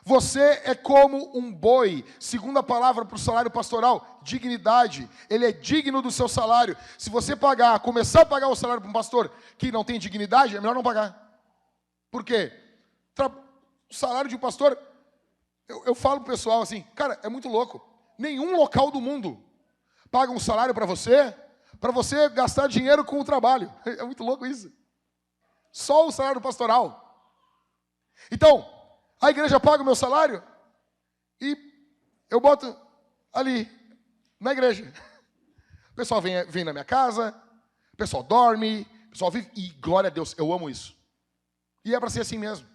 Você é como um boi, segundo a palavra para o salário pastoral, dignidade. Ele é digno do seu salário. Se você começar a pagar o salário para um pastor que não tem dignidade, é melhor não pagar. Por quê? O salário de um pastor, eu falo para o pessoal assim, cara, é muito louco. Nenhum local do mundo paga um salário para você gastar dinheiro com o trabalho. É muito louco isso. Só o salário pastoral. Então, a igreja paga o meu salário e eu boto ali, na igreja. O pessoal vem na minha casa, o pessoal dorme, o pessoal vive, e glória a Deus, eu amo isso. E é para ser assim mesmo.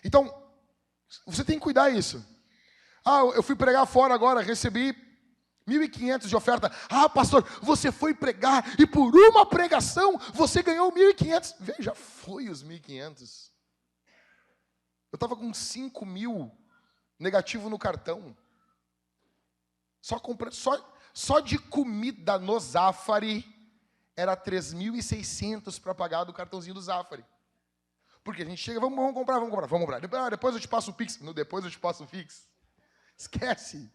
Então, você tem que cuidar disso. Eu fui pregar fora agora, recebi 1.500 de oferta. Pastor, você foi pregar e por uma pregação você ganhou 1.500. Já foi os 1.500. Eu estava com 5.000 negativo no cartão. Só de comida no Zafari era 3.600 para pagar do cartãozinho do Zafari. Porque a gente chega, vamos comprar. Depois eu te passo o Pix. Depois eu te passo o Pix. Esquece.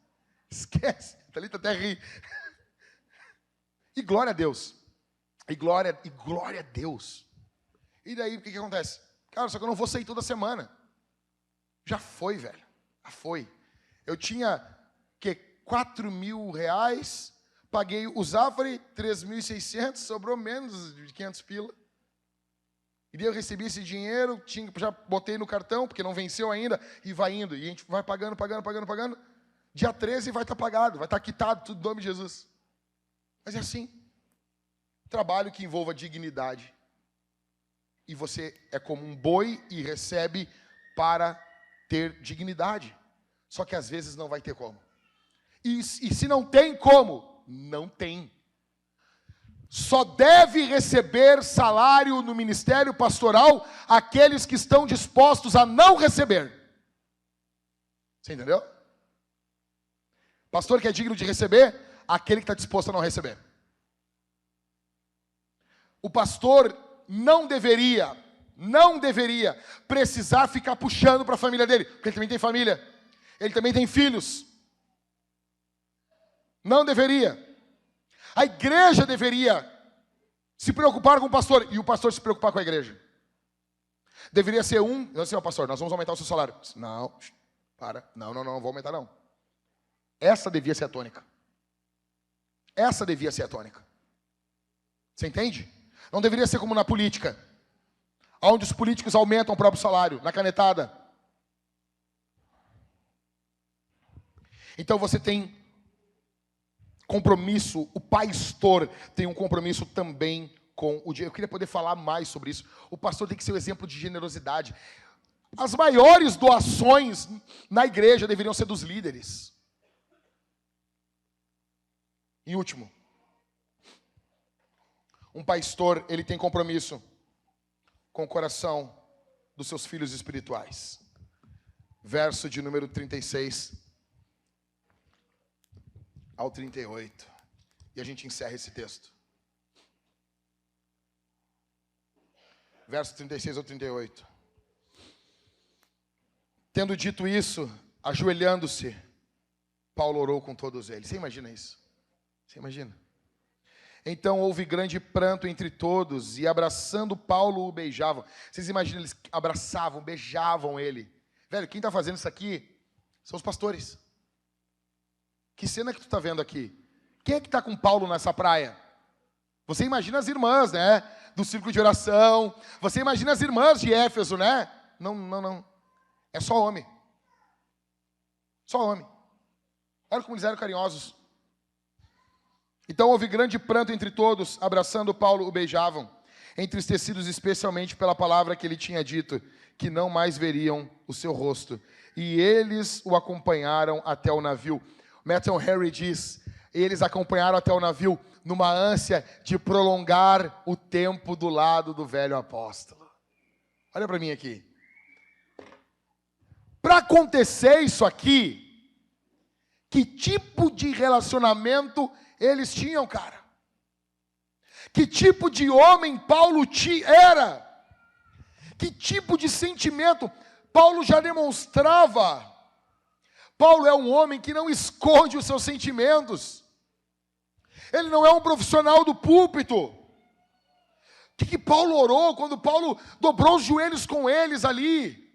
Thalita até ri. E glória a Deus. E glória a Deus. E daí, o que acontece? Cara, só que eu não vou sair toda semana. Já foi, velho. Já foi. Eu tinha, R$4.000, paguei o Zafari, 3.600, sobrou menos de 500 pila. E daí eu recebi esse dinheiro, já botei no cartão, porque não venceu ainda, e vai indo. E a gente vai pagando. Dia 13 vai estar pagado, vai estar quitado, tudo em nome de Jesus. Mas é assim. Trabalho que envolva dignidade. E você é como um boi e recebe para ter dignidade. Só que às vezes não vai ter como. E se não tem como, não tem. Só deve receber salário no ministério pastoral aqueles que estão dispostos a não receber. Você entendeu? Pastor que é digno de receber, aquele que está disposto a não receber. O pastor não deveria precisar ficar puxando para a família dele, porque ele também tem família, ele também tem filhos. Não deveria. A igreja deveria se preocupar com o pastor e o pastor se preocupar com a igreja. Deveria ser pastor, nós vamos aumentar o seu salário. Não, não vou aumentar não. Essa devia ser a tônica. Você entende? Não deveria ser como na política, onde os políticos aumentam o próprio salário, na canetada. Então você tem compromisso, o pastor tem um compromisso também com o dinheiro. Eu queria poder falar mais sobre isso. O pastor tem que ser um exemplo de generosidade. As maiores doações na igreja deveriam ser dos líderes. E último, um pastor, ele tem compromisso com o coração dos seus filhos espirituais. Verso de número 36 ao 38. E a gente encerra esse texto. Verso 36 ao 38. Tendo dito isso, ajoelhando-se, Paulo orou com todos eles. Você imagina isso? Você imagina? Então houve grande pranto entre todos, e abraçando Paulo o beijavam. Vocês imaginam, eles abraçavam, beijavam ele. Velho, quem está fazendo isso aqui são os pastores. Que cena que tu está vendo aqui? Quem é que está com Paulo nessa praia? Você imagina as irmãs, né? Do círculo de oração. Você imagina as irmãs de Éfeso, né? Não. É só homem. Só homem. Olha como eles eram carinhosos. Então houve grande pranto entre todos, abraçando Paulo o beijavam. entristecidos especialmente pela palavra que ele tinha dito, que não mais veriam o seu rosto. E eles o acompanharam até o navio. Matthew Henry diz, eles acompanharam até o navio numa ânsia de prolongar o tempo do lado do velho apóstolo. Olha para mim aqui. Para acontecer isso aqui, que tipo de relacionamento eles tinham, cara? Que tipo de homem Paulo era? Que tipo de sentimento Paulo já demonstrava? Paulo é um homem que não esconde os seus sentimentos. Ele não é um profissional do púlpito. O que Paulo orou quando Paulo dobrou os joelhos com eles ali?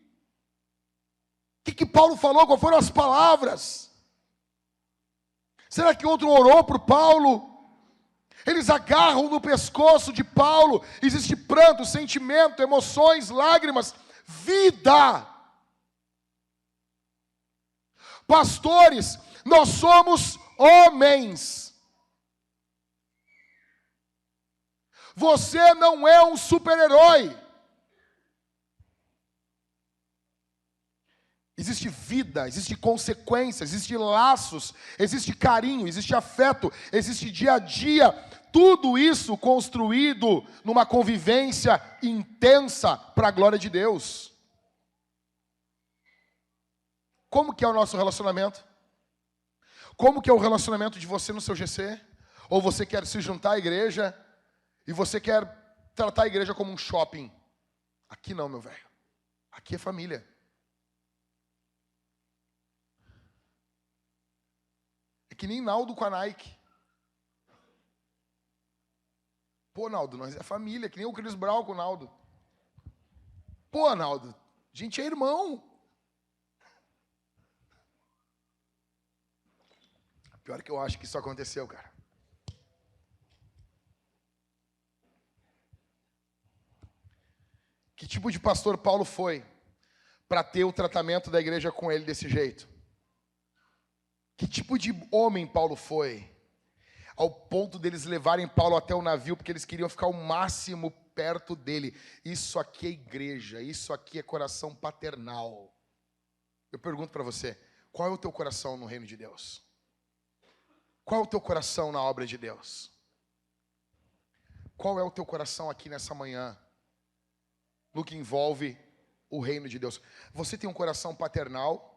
O que Paulo falou? Quais foram as palavras? Será que outro orou por Paulo? Eles agarram no pescoço de Paulo. Existe pranto, sentimento, emoções, lágrimas, vida. Pastores, nós somos homens. Você não é um super-herói. Existe vida, existe consequência, existe laços, existe carinho, existe afeto, existe dia a dia. Tudo isso construído numa convivência intensa para a glória de Deus. Como que é o nosso relacionamento? Como que é o relacionamento de você no seu GC? Ou você quer se juntar à igreja e você quer tratar a igreja como um shopping? Aqui não, meu velho. Aqui é família. É que nem Naldo com a Nike. Pô, Naldo, nós é família, que nem o Chris Brown com o Naldo. Pô, Naldo, a gente é irmão. Pior que eu acho que isso aconteceu, cara. Que tipo de pastor Paulo foi para ter o tratamento da igreja com ele desse jeito? Que tipo de homem Paulo foi ao ponto deles levarem Paulo até o navio porque eles queriam ficar o máximo perto dele? Isso aqui é igreja, isso aqui é coração paternal. Eu pergunto para você, qual é o teu coração no reino de Deus? Qual é o teu coração na obra de Deus? Qual é o teu coração aqui nessa manhã no que envolve o reino de Deus? Você tem um coração paternal?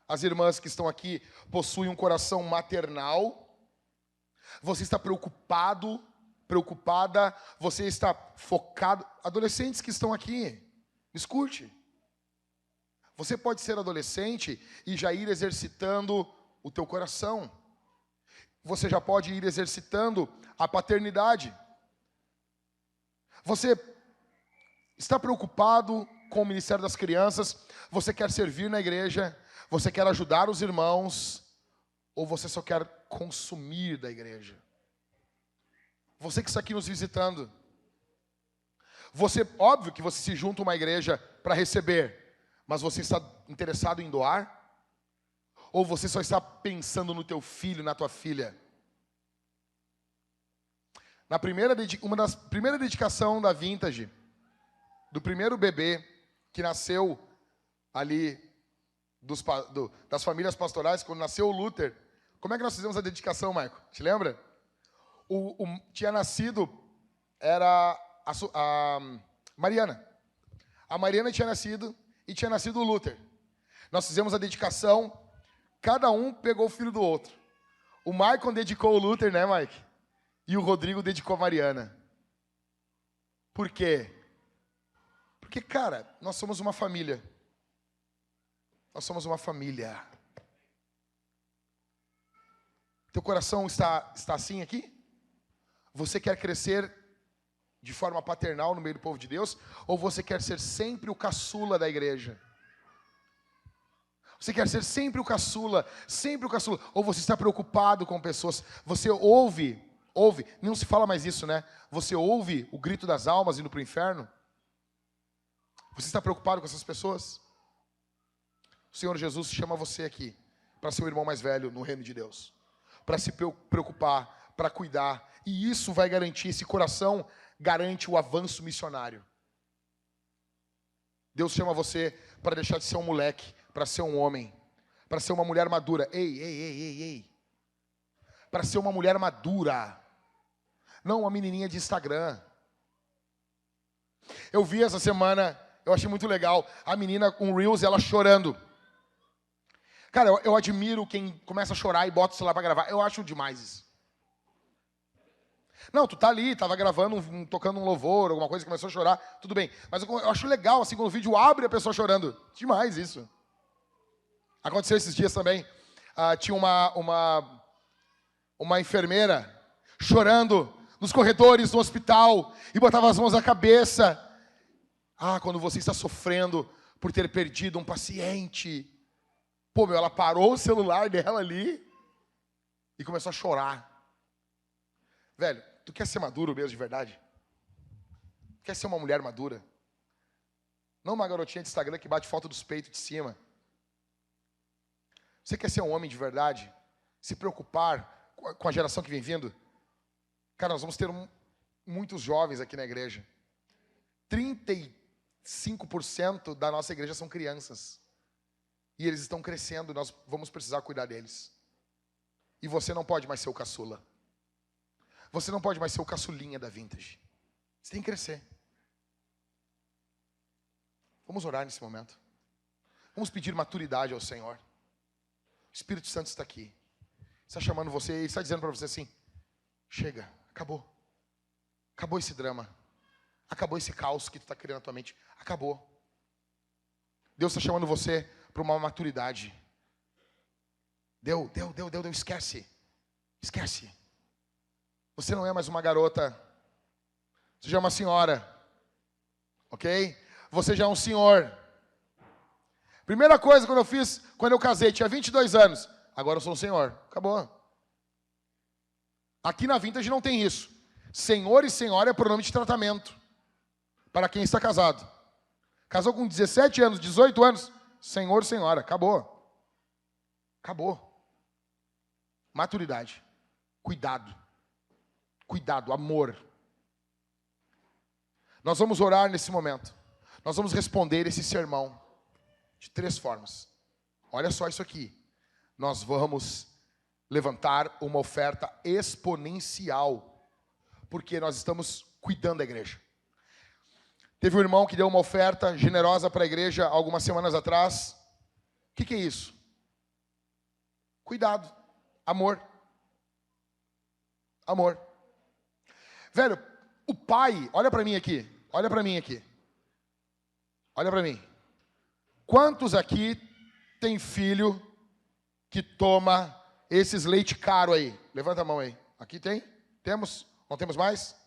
As irmãs que estão aqui possuem um coração maternal? Você está preocupado, preocupada? Você está focado? Adolescentes que estão aqui, me escute. Você pode ser adolescente e já ir exercitando o teu coração. Você já pode ir exercitando a paternidade. Você está preocupado com o ministério das crianças? Você quer servir na igreja? Você quer ajudar os irmãos? Ou você só quer consumir da igreja? Você que está aqui nos visitando, óbvio que você se junta a uma igreja para receber, mas você está interessado em doar? Ou você só está pensando no teu filho, na tua filha? Uma das primeiras dedicações da Vintage, do primeiro bebê que nasceu ali das famílias pastorais, quando nasceu o Luther, como é que nós fizemos a dedicação, Maico? Te lembra? Tinha nascido, era a Mariana. A Mariana tinha nascido e tinha nascido o Luther. Nós fizemos a dedicação, cada um pegou o filho do outro. O Maicon dedicou o Luther, né, Mike? E o Rodrigo dedicou a Mariana. Por quê? Porque, cara, nós somos uma família. Nós somos uma família. Teu coração está assim aqui? Você quer crescer de forma paternal no meio do povo de Deus? Ou você quer ser sempre o caçula da igreja? Você quer ser sempre o caçula, sempre o caçula. Ou você está preocupado com pessoas? Você ouve, não se fala mais isso, né? Você ouve o grito das almas indo para o inferno? Você está preocupado com essas pessoas? O Senhor Jesus chama você aqui para ser o irmão mais velho no reino de Deus. Para se preocupar, para cuidar. E isso vai garantir, esse coração garante o avanço missionário. Deus chama você para deixar de ser um moleque, para ser um homem, para ser uma mulher madura. Ei. Para ser uma mulher madura. Não uma menininha de Instagram. Eu vi essa semana, eu achei muito legal, a menina com Reels, ela chorando. Cara, eu admiro quem começa a chorar e bota o celular para gravar. Eu acho demais isso. Não, tu tá ali, tava gravando, tocando um louvor, alguma coisa, começou a chorar, tudo bem. Mas eu acho legal, assim, quando o vídeo abre a pessoa chorando. Demais isso. Aconteceu esses dias também. Tinha uma enfermeira chorando nos corredores do hospital e botava as mãos na cabeça. Quando você está sofrendo por ter perdido um paciente. Pô, ela parou o celular dela ali e começou a chorar. Velho, tu quer ser maduro mesmo de verdade? Quer ser uma mulher madura? Não uma garotinha de Instagram que bate foto dos peitos de cima. Você quer ser um homem de verdade? Se preocupar com a geração que vem vindo? Cara, nós vamos ter muitos jovens aqui na igreja. 35% da nossa igreja são crianças. E eles estão crescendo, nós vamos precisar cuidar deles. E você não pode mais ser o caçula. Você não pode mais ser o caçulinha da Vintage. Você tem que crescer. Vamos orar nesse momento. Vamos pedir maturidade ao Senhor. O Espírito Santo está aqui. Está chamando você, Ele está dizendo para você assim: chega, acabou. Acabou esse drama. Acabou esse caos que tu está criando na tua mente. Acabou. Deus está chamando você para uma maturidade. Deu. Esquece. Você não é mais uma garota. Você já é uma senhora. Ok? Você já é um senhor. Primeira coisa quando eu casei, tinha 22 anos. Agora eu sou um senhor. Acabou. Aqui na Vintage não tem isso. Senhor e senhora é pronome de tratamento. Para quem está casado. Casou com 17 anos, 18 anos. Senhor, senhora. Acabou. Maturidade. Cuidado, amor. Nós vamos orar nesse momento. Nós vamos responder esse sermão de 3 formas. Olha só isso aqui. Nós vamos levantar uma oferta exponencial, porque nós estamos cuidando da igreja. Teve um irmão que deu uma oferta generosa para a igreja algumas semanas atrás. O que é isso? Cuidado, amor. Velho, o pai, olha para mim aqui. Quantos aqui tem filho que toma esses leite caro aí? Levanta a mão aí. Aqui tem? Temos? Não temos mais?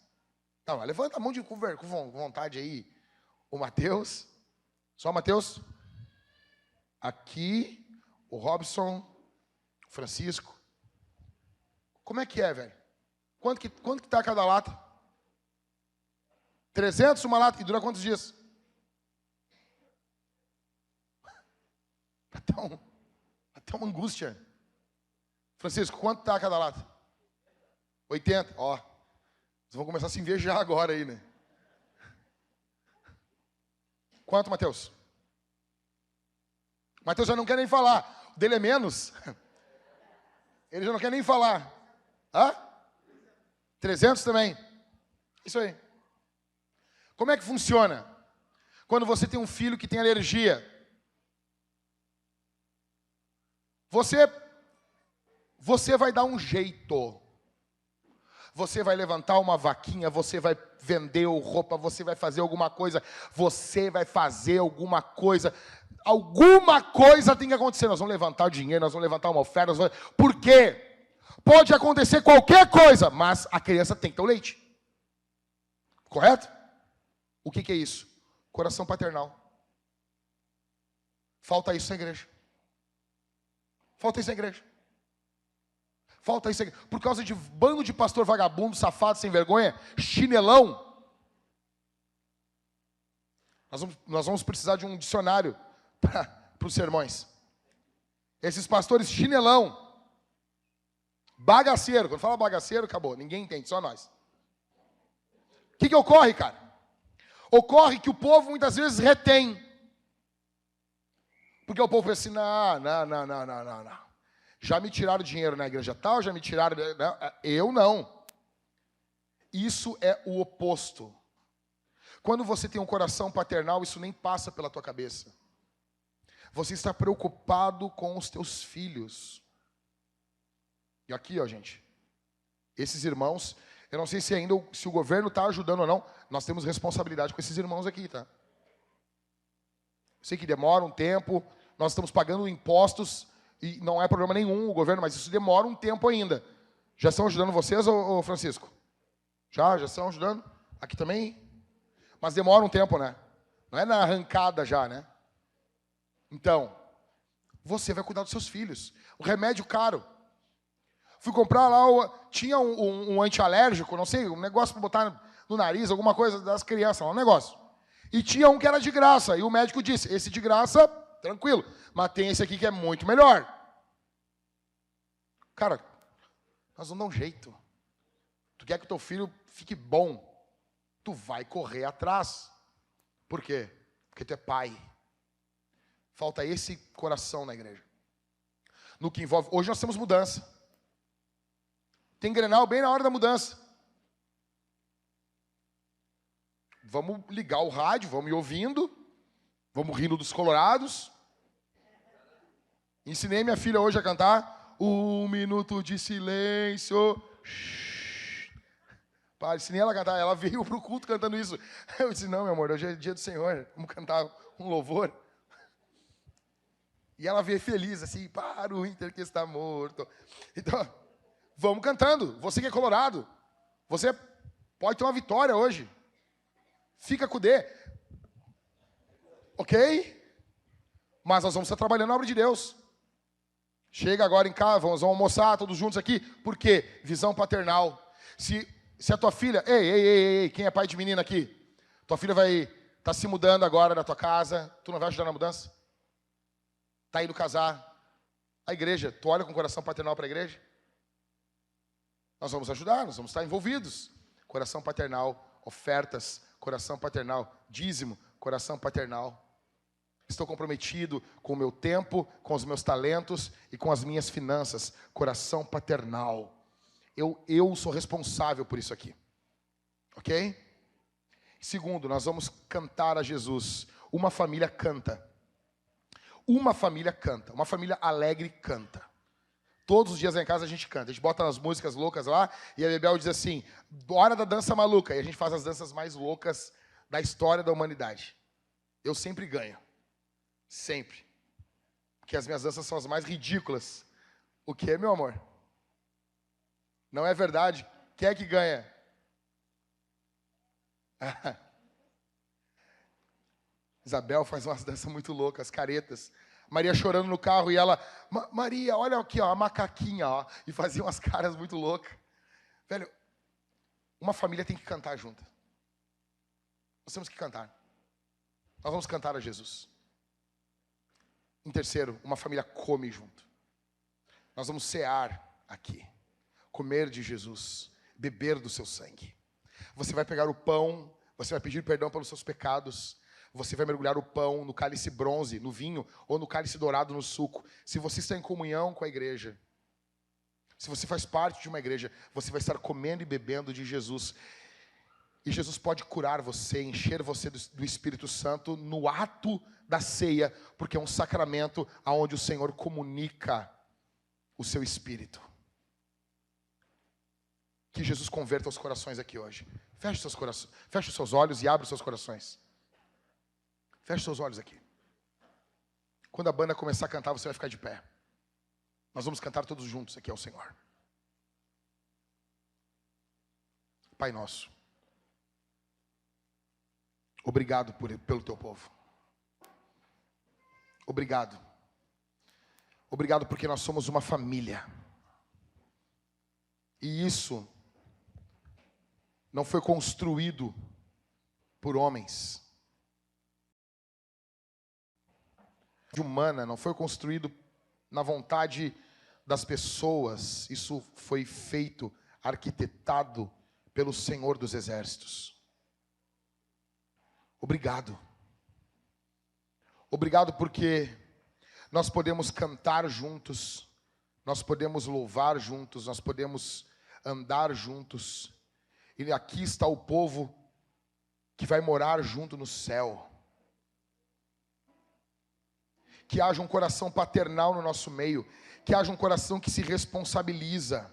Não, levanta a mão com vontade aí. O Mateus. Só o Mateus. Aqui, o Robson, o Francisco. Como é que é, velho? Quanto que tá cada lata? 300 uma lata. E dura quantos dias? Até uma angústia. Francisco, quanto tá cada lata? 80. Ó, vocês vão começar a se invejar agora aí, né? Quanto, Mateus? Mateus já não quer nem falar. O dele é menos. Ele já não quer nem falar. 300 também. Isso aí. Como é que funciona? Quando você tem um filho que tem alergia. Você vai dar um jeito. Você vai levantar uma vaquinha, você vai vender roupa, você vai fazer alguma coisa. Alguma coisa tem que acontecer. Nós vamos levantar o dinheiro, nós vamos levantar uma oferta. Por quê? Pode acontecer qualquer coisa, mas a criança tem que ter o leite. Correto? O que é isso? Coração paternal. Falta isso na igreja. Por causa de bando de pastor vagabundo, safado, sem vergonha, chinelão. Nós vamos precisar de um dicionário para os sermões. Esses pastores chinelão. Bagaceiro. Quando fala bagaceiro, acabou. Ninguém entende, só nós. O que ocorre, cara? Ocorre que o povo muitas vezes retém. Porque o povo pensa assim, não. Já me tiraram dinheiro na igreja tal, já me tiraram... Não, eu não. Isso é o oposto. Quando você tem um coração paternal, isso nem passa pela tua cabeça. Você está preocupado com os teus filhos. E aqui, ó, gente, esses irmãos, eu não sei se ainda se o governo está ajudando ou não, nós temos responsabilidade com esses irmãos aqui, tá? Sei que demora um tempo, nós estamos pagando impostos e não é problema nenhum o governo, mas isso demora um tempo ainda. Já estão ajudando vocês, ô Francisco? Já estão ajudando? Aqui também? Mas demora um tempo, né? Não é na arrancada já, né? Então, você vai cuidar dos seus filhos. O remédio caro. Fui comprar lá, tinha um antialérgico, não sei, um negócio para botar no nariz, alguma coisa das crianças, um negócio. E tinha um que era de graça, e o médico disse, esse de graça, tranquilo, mas tem esse aqui que é muito melhor. Cara, nós vamos dar um jeito. Tu quer que o teu filho fique bom, tu vai correr atrás. Por quê? Porque tu é pai. Falta esse coração na igreja. No que envolve... Hoje nós temos mudança. Tem Grenal bem na hora da mudança. Vamos ligar o rádio, vamos ir ouvindo. Vamos rindo dos colorados. Ensinei minha filha hoje a cantar 1 minuto de silêncio. Ensinei ela a cantar. Ela veio para o culto cantando isso. Eu disse, não, meu amor, hoje é dia do Senhor. Vamos cantar um louvor. E ela veio feliz, assim, para o Inter que está morto. Então, vamos cantando. Você que é colorado, você pode ter uma vitória hoje. Fica com o D. Ok? Mas nós vamos estar trabalhando na obra de Deus. Chega agora em casa, vamos almoçar todos juntos aqui. Por quê? Visão paternal. Se a tua filha... Ei, quem é pai de menina aqui? Tua filha vai estar se mudando agora na tua casa. Tu não vai ajudar na mudança? Está indo casar. A igreja, tu olha com o coração paternal para a igreja? Nós vamos ajudar, nós vamos estar envolvidos. Coração paternal, ofertas, coração paternal, dízimo, coração paternal. Estou comprometido com o meu tempo, com os meus talentos e com as minhas finanças. Coração paternal. Eu sou responsável por isso aqui. Ok? Segundo, nós vamos cantar a Jesus. Uma família canta. Uma família canta. Uma família alegre canta. Todos os dias lá em casa a gente canta. A gente bota as músicas loucas lá e a Bebel diz assim, hora da dança maluca. E a gente faz as danças mais loucas da história da humanidade. Eu sempre ganho. Sempre. Porque as minhas danças são as mais ridículas. O que, meu amor? Não é verdade? Quem é que ganha? Isabel faz umas danças muito loucas, caretas. Maria chorando no carro e ela... Maria, olha aqui, ó, a macaquinha, ó. E fazia umas caras muito loucas. Velho, uma família tem que cantar junto. Nós temos que cantar. Nós vamos cantar a Jesus. Em terceiro, uma família come junto. Nós vamos cear aqui. Comer de Jesus. Beber do seu sangue. Você vai pegar o pão. Você vai pedir perdão pelos seus pecados. Você vai mergulhar o pão no cálice bronze, no vinho, ou no cálice dourado, no suco. Se você está em comunhão com a igreja, se você faz parte de uma igreja, você vai estar comendo e bebendo de Jesus. E Jesus pode curar você, encher você do Espírito Santo no ato da ceia, porque é um sacramento onde o Senhor comunica o seu Espírito. Que Jesus converta os corações aqui hoje. Feche os seus olhos e abra os seus corações. Feche seus olhos aqui. Quando a banda começar a cantar, você vai ficar de pé. Nós vamos cantar todos juntos aqui ao Senhor. Pai nosso, obrigado pelo teu povo. Obrigado. Obrigado porque nós somos uma família. E isso não foi construído por homens. Humana, não foi construído na vontade das pessoas. Isso foi feito, arquitetado pelo Senhor dos Exércitos. Obrigado. Obrigado porque nós podemos cantar juntos, nós podemos louvar juntos, nós podemos andar juntos. E aqui está o povo que vai morar junto no céu. Que haja um coração paternal no nosso meio, que haja um coração que se responsabiliza,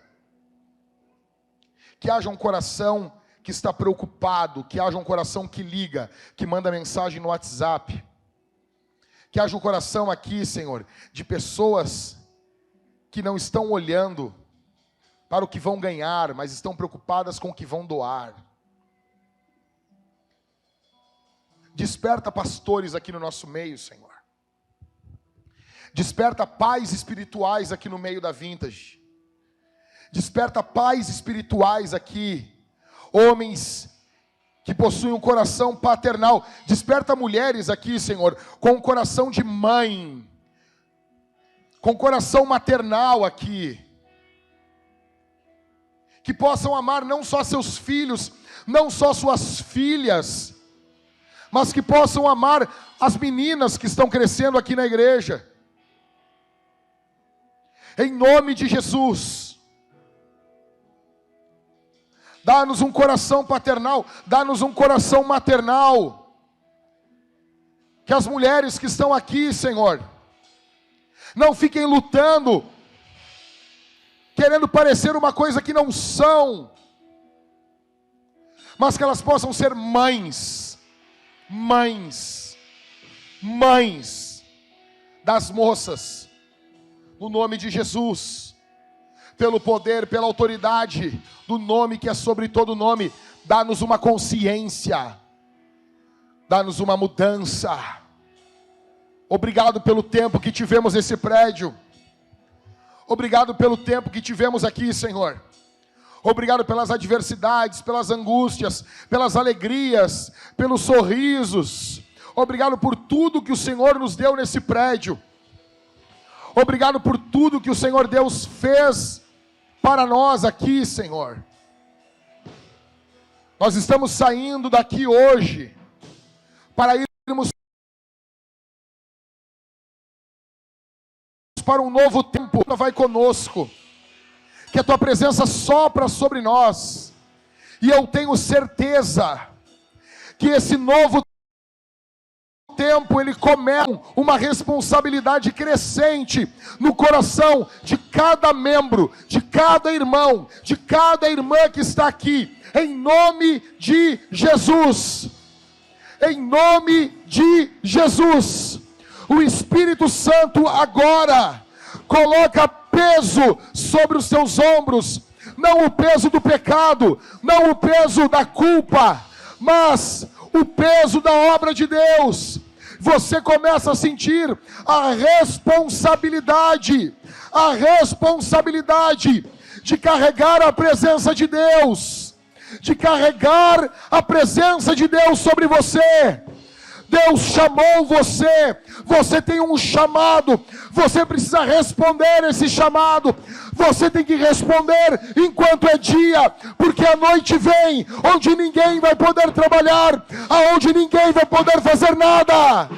que haja um coração que está preocupado, que haja um coração que liga, que manda mensagem no WhatsApp, que haja um coração aqui, Senhor, de pessoas que não estão olhando para o que vão ganhar, mas estão preocupadas com o que vão doar. Desperta pastores aqui no nosso meio, Senhor. Desperta pais espirituais aqui no meio da Vintage. Desperta pais espirituais aqui, homens que possuem um coração paternal. Desperta mulheres aqui, Senhor, com um coração de mãe, com coração maternal aqui, que possam amar não só seus filhos, não só suas filhas, mas que possam amar as meninas que estão crescendo aqui na igreja. Em nome de Jesus, dá-nos um coração paternal, dá-nos um coração maternal. Que as mulheres que estão aqui, Senhor, não fiquem lutando, querendo parecer uma coisa que não são, mas que elas possam ser mães das moças, no nome de Jesus, pelo poder, pela autoridade do nome que é sobre todo nome. Dá-nos uma consciência, dá-nos uma mudança. Obrigado pelo tempo que tivemos nesse prédio, obrigado pelo tempo que tivemos aqui, Senhor. Obrigado pelas adversidades, pelas angústias, pelas alegrias, pelos sorrisos. Obrigado por tudo que o Senhor nos deu nesse prédio. Obrigado por tudo que o Senhor Deus fez para nós aqui, Senhor. Nós estamos saindo daqui hoje para irmos para um novo tempo. Vai conosco, que a tua presença sopra sobre nós, e eu tenho certeza que esse novo tempo, ele começa uma responsabilidade crescente no coração de cada membro, de cada irmão, de cada irmã que está aqui, em nome de Jesus. Em nome de Jesus, o Espírito Santo agora coloca peso sobre os seus ombros, não o peso do pecado, não o peso da culpa, mas o peso da obra de Deus. Você começa a sentir a responsabilidade de carregar a presença de Deus, de carregar a presença de Deus sobre você. Deus chamou você, você tem um chamado, você precisa responder esse chamado, você tem que responder enquanto é dia, porque a noite vem, onde ninguém vai poder trabalhar, aonde ninguém vai poder fazer nada.